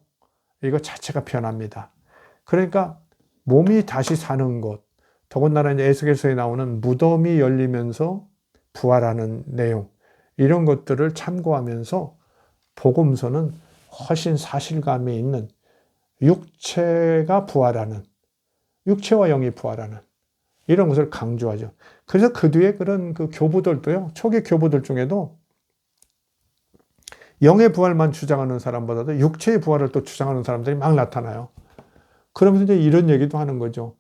이거 자체가 변합니다. 그러니까 몸이 다시 사는 것, 더군다나 이제 에스겔서에 나오는 무덤이 열리면서 부활하는 내용 이런 것들을 참고하면서 복음서는 훨씬 사실감이 있는 육체가 부활하는, 육체와 영이 부활하는 이런 것을 강조하죠. 그래서 그 뒤에 그런 그 교부들도요, 초기 교부들 중에도 영의 부활만 주장하는 사람보다도 육체의 부활을 또 주장하는 사람들이 막 나타나요. 그러면서 이제 이런 얘기도 하는 거죠.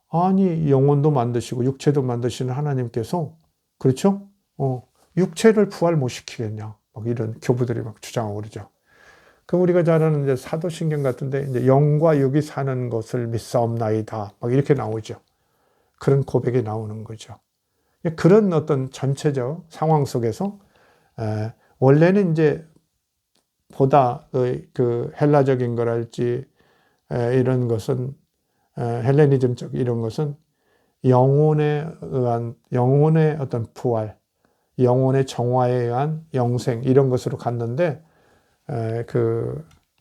아니, 영혼도 만드시고 육체도 만드시는 하나님께서, 그렇죠? 육체를 부활 못 시키겠냐. 막 이런 교부들이 막 주장하고 그러죠. 그럼 우리가 잘 아는 이제 사도신경 같은데, 이제 영과 육이 사는 것을 믿사옵나이다. 막 이렇게 나오죠. 그런 고백이 나오는 거죠. 그런 어떤 전체적 상황 속에서, 원래는 이제 보다 그 헬라적인 거랄지, 이런 것은, 헬레니즘적 이런 것은 영혼에 의한, 영혼의 어떤 부활, 영혼의 정화에 의한 영생, 이런 것으로 갔는데,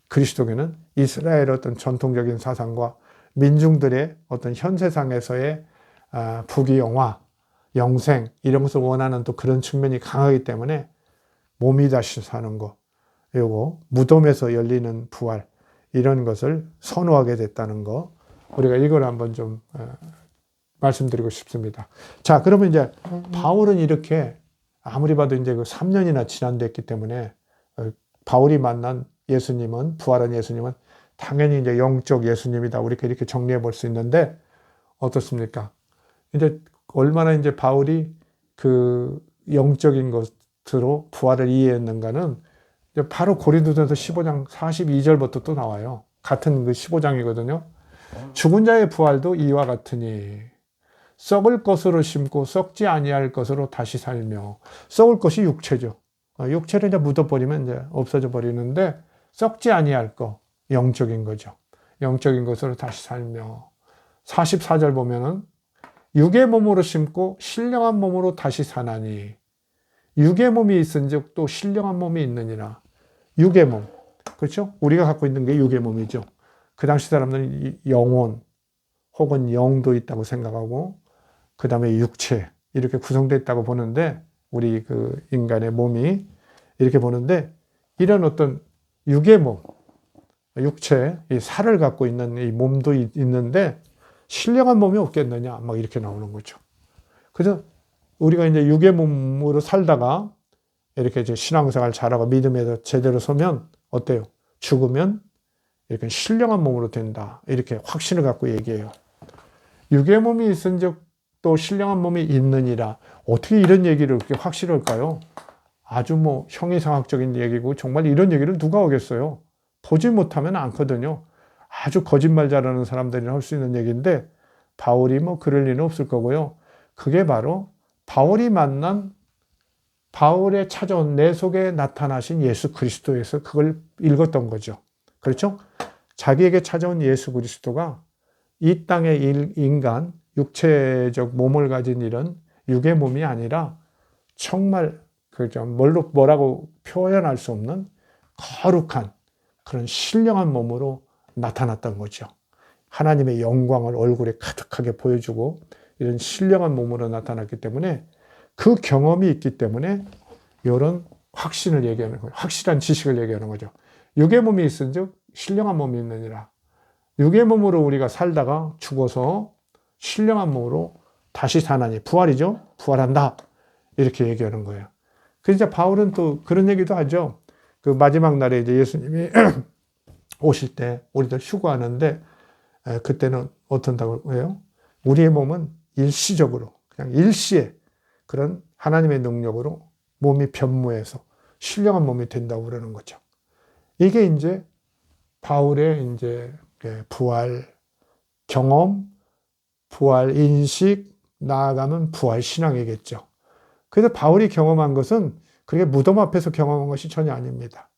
그리스도교는 이스라엘의 어떤 전통적인 사상과 민중들의 어떤 현세상에서의 부귀영화, 영생 이런 것을 원하는 또 그런 측면이 강하기 때문에 몸이 다시 사는 것, 그리고 무덤에서 열리는 부활 이런 것을 선호하게 됐다는 거, 우리가 이걸 한번 좀 말씀드리고 싶습니다. 자, 그러면 이제 바울은 이렇게 아무리 봐도 이제 그 3년이나 지난됐기 때문에 바울이 만난 예수님은, 부활한 예수님은 당연히 이제 영적 예수님이다. 우리가 이렇게 정리해 볼 수 있는데 어떻습니까? 이제 얼마나 이제 바울이 그 영적인 것으로 부활을 이해했는가는 이제 바로 고린도전서 15장 42절부터 또 나와요. 같은 그 15장이거든요. 죽은 자의 부활도 이와 같으니 썩을 것으로 심고 썩지 아니할 것으로 다시 살며, 썩을 것이 육체죠. 육체를 이제 묻어버리면 이제 없어져 버리는데, 썩지 아니할 것, 영적인 거죠. 영적인 것으로 다시 살며. 44절 보면은 육의 몸으로 심고 신령한 몸으로 다시 사나니, 육의 몸이 있은즉 또 신령한 몸이 있느니라. 육의 몸, 그렇죠? 우리가 갖고 있는 게 육의 몸이죠. 그 당시 사람들은 영혼 혹은 영도 있다고 생각하고, 그 다음에 육체 이렇게 구성되어 있다고 보는데, 우리 그 인간의 몸이 이렇게 보는데, 이런 어떤 육의 몸, 육체, 이 살을 갖고 있는 이 몸도 있는데 신령한 몸이 없겠느냐, 막 이렇게 나오는 거죠. 그래서 우리가 이제 육의 몸으로 살다가 이렇게 이제 신앙생활 잘하고 믿음에서 제대로 서면 어때요? 죽으면 이렇게 신령한 몸으로 된다, 이렇게 확신을 갖고 얘기해요. 육의 몸이 있은즉 또 신령한 몸이 있느니라. 어떻게 이런 얘기를 그렇게 확실할까요? 아주 뭐 형이상학적인 얘기고, 정말 이런 얘기를 누가 하겠어요? 보지 못하면 않거든요. 아주 거짓말 잘하는 사람들이 할 수 있는 얘기인데, 바울이 뭐 그럴 리는 없을 거고요. 그게 바로 바울이 만난, 바울에 찾아온 내 속에 나타나신 예수 그리스도에서 그걸 읽었던 거죠. 그렇죠? 자기에게 찾아온 예수 그리스도가 이 땅의 인간, 육체적 몸을 가진 이런 육의 몸이 아니라 정말 뭐라고 표현할 수 없는 거룩한 그런 신령한 몸으로 나타났던 거죠. 하나님의 영광을 얼굴에 가득하게 보여주고 이런 신령한 몸으로 나타났기 때문에, 그 경험이 있기 때문에 이런 확신을 얘기하는 거예요. 확실한 지식을 얘기하는 거죠. 육의 몸이 있은즉 신령한 몸이 있느니라. 육의 몸으로 우리가 살다가 죽어서 신령한 몸으로 다시 사나니, 부활이죠. 부활한다, 이렇게 얘기하는 거예요. 그래서 바울은 또 그런 얘기도 하죠. 그 마지막 날에 이제 예수님이 오실 때 우리들 휴거하는데, 그때는 어떤다고 해요? 우리의 몸은 일시적으로, 그냥 일시에 그런 하나님의 능력으로 몸이 변모해서 신령한 몸이 된다고 그러는 거죠. 이게 이제 바울의 이제 부활 경험, 부활 인식, 나아가면 부활 신앙이겠죠. 그래서 바울이 경험한 것은 그게 무덤 앞에서 경험한 것이 전혀 아닙니다.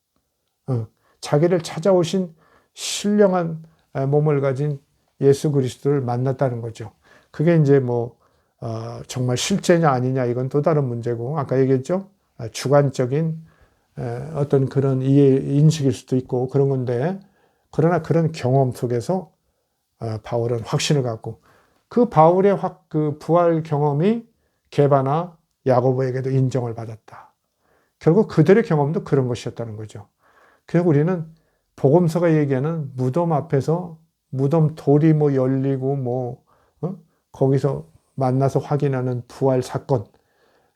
자기를 찾아오신 신령한 몸을 가진 예수 그리스도를 만났다는 거죠. 그게 이제 뭐 정말 실제냐 아니냐, 이건 또 다른 문제고, 아까 얘기했죠. 주관적인 어떤 그런 인식일 수도 있고 그런 건데, 그러나 그런 경험 속에서 바울은 확신을 갖고, 그 바울의 그 부활 경험이 게바나 야고보에게도 인정을 받았다. 결국 그들의 경험도 그런 것이었다는 거죠. 그래서 우리는 복음서가 얘기하는 무덤 앞에서 무덤 돌이 뭐 열리고 거기서 만나서 확인하는 부활 사건,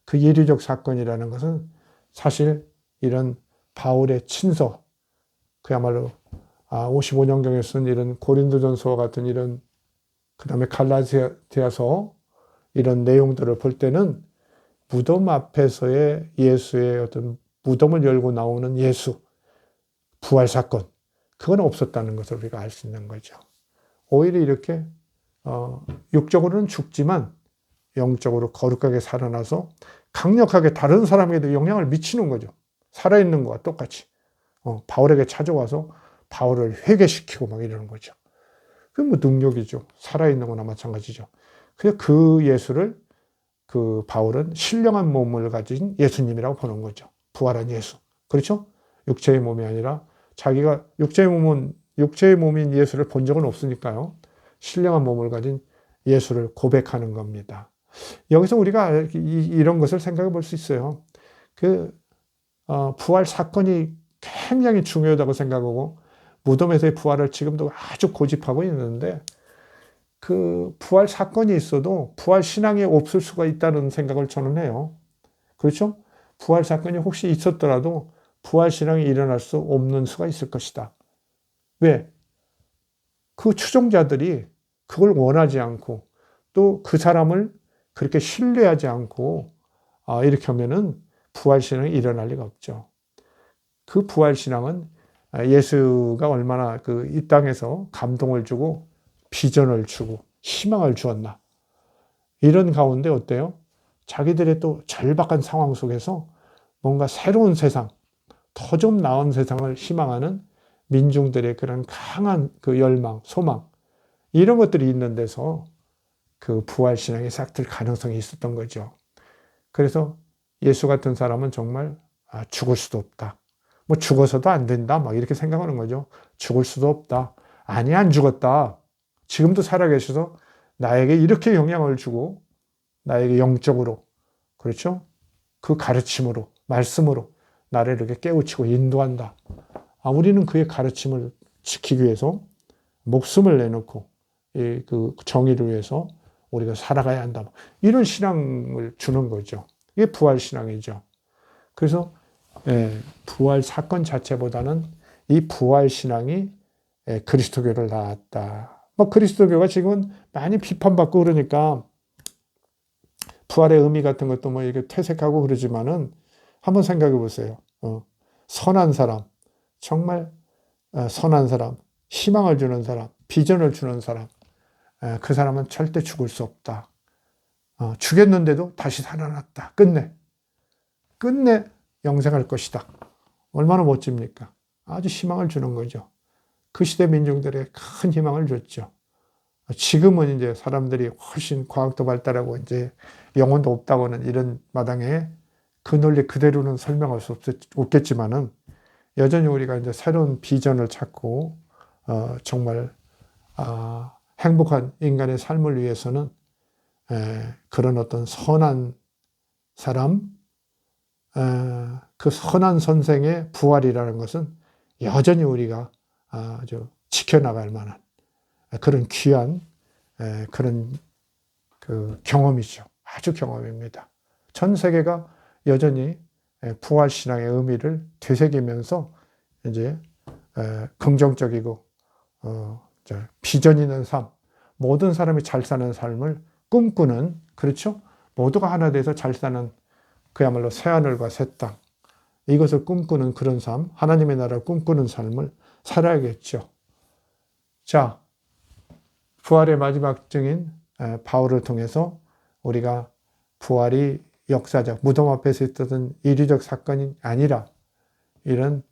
그 예류적 사건이라는 것은 사실 이런 바울의 친서, 그야말로 55년경에 쓴 이런 고린도전서와 같은 이런, 그 다음에 갈라디아서 이런 내용들을 볼 때는 무덤 앞에서의 예수의 어떤 무덤을 열고 나오는 예수, 부활 사건, 그건 없었다는 것을 우리가 알 수 있는 거죠. 오히려 이렇게 육적으로는 죽지만 영적으로 거룩하게 살아나서 강력하게 다른 사람에게도 영향을 미치는 거죠. 살아있는 것과 똑같이. 바울에게 찾아와서 바울을 회개시키고 막 이러는 거죠. 그게 뭐 능력이죠. 살아있는 거나 마찬가지죠. 그래서 그 예수를 그 바울은 신령한 몸을 가진 예수님이라고 보는 거죠. 부활한 예수. 그렇죠? 육체의 몸이 아니라 자기가 육체의 몸인 예수를 본 적은 없으니까요. 신령한 몸을 가진 예수를 고백하는 겁니다. 여기서 우리가 이런 것을 생각해 볼 수 있어요. 부활 사건이 굉장히 중요하다고 생각하고 무덤에서의 부활을 지금도 아주 고집하고 있는데 그 부활 사건이 있어도 부활 신앙이 없을 수가 있다는 생각을 저는 해요. 그렇죠? 부활 사건이 혹시 있었더라도 부활 신앙이 일어날 수 없는 수가 있을 것이다. 왜? 그 추종자들이 그걸 원하지 않고 또 그 사람을 그렇게 신뢰하지 않고 이렇게 하면은 부활 신앙이 일어날 리가 없죠. 그 부활 신앙은 예수가 얼마나 이 땅에서 감동을 주고 비전을 주고 희망을 주었나. 이런 가운데 어때요? 자기들의 또 절박한 상황 속에서 뭔가 새로운 세상, 더 좀 나은 세상을 희망하는 민중들의 그런 강한 그 열망, 소망, 이런 것들이 있는 데서 그 부활 신앙이 싹틀 가능성이 있었던 거죠. 그래서 예수 같은 사람은 정말 죽을 수도 없다. 뭐 죽어서도 안 된다. 막 이렇게 생각하는 거죠. 죽을 수도 없다. 아니, 안 죽었다. 지금도 살아계셔서 나에게 이렇게 영향을 주고 나에게 영적으로, 그렇죠? 그 가르침으로, 말씀으로 나를 이렇게 깨우치고 인도한다. 우리는 그의 가르침을 지키기 위해서 목숨을 내놓고 그 정의를 위해서 우리가 살아가야 한다. 이런 신앙을 주는 거죠. 이게 부활 신앙이죠. 그래서 부활 사건 자체보다는 이 부활 신앙이 그리스도교를 낳았다. 뭐 그리스도교가 지금은 많이 비판받고 그러니까 부활의 의미 같은 것도 뭐 이렇게 퇴색하고 그러지만은 한번 생각해 보세요. 선한 사람, 정말 선한 사람, 희망을 주는 사람, 비전을 주는 사람, 그 사람은 절대 죽을 수 없다. 죽였는데도 다시 살아났다. 끝내 영생할 것이다. 얼마나 멋집니까? 아주 희망을 주는 거죠. 그 시대 민중들의 큰 희망을 줬죠. 지금은 이제 사람들이 훨씬 과학도 발달하고 이제 영혼도 없다고는 이런 마당에 그 논리 그대로는 설명할 수 없겠지만은 여전히 우리가 이제 새로운 비전을 찾고 정말 행복한 인간의 삶을 위해서는 그런 어떤 선한 사람, 그 선한 선생의 부활이라는 것은 여전히 우리가 아주 지켜나갈 만한 그런 귀한 그런 그 경험이죠. 아주 경험입니다. 전 세계가 여전히 부활 신앙의 의미를 되새기면서 이제 긍정적이고 비전 있는 삶, 모든 사람이 잘 사는 삶을 꿈꾸는, 그렇죠? 모두가 하나 돼서 잘 사는 그야말로 새하늘과 새 땅, 이것을 꿈꾸는 그런 삶, 하나님의 나라를 꿈꾸는 삶을 살아야겠죠. 자, 부활의 마지막 증인 바울을 통해서 우리가 부활이 역사적, 무덤 앞에서 있었던 이류적 사건이 아니라 이런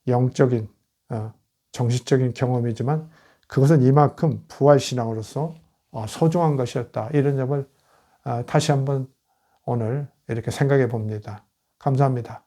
영적인, 정신적인 경험이지만 그것은 이만큼 부활신앙으로서 소중한 것이었다. 이런 점을 다시 한번 오늘 이렇게 생각해 봅니다. 감사합니다.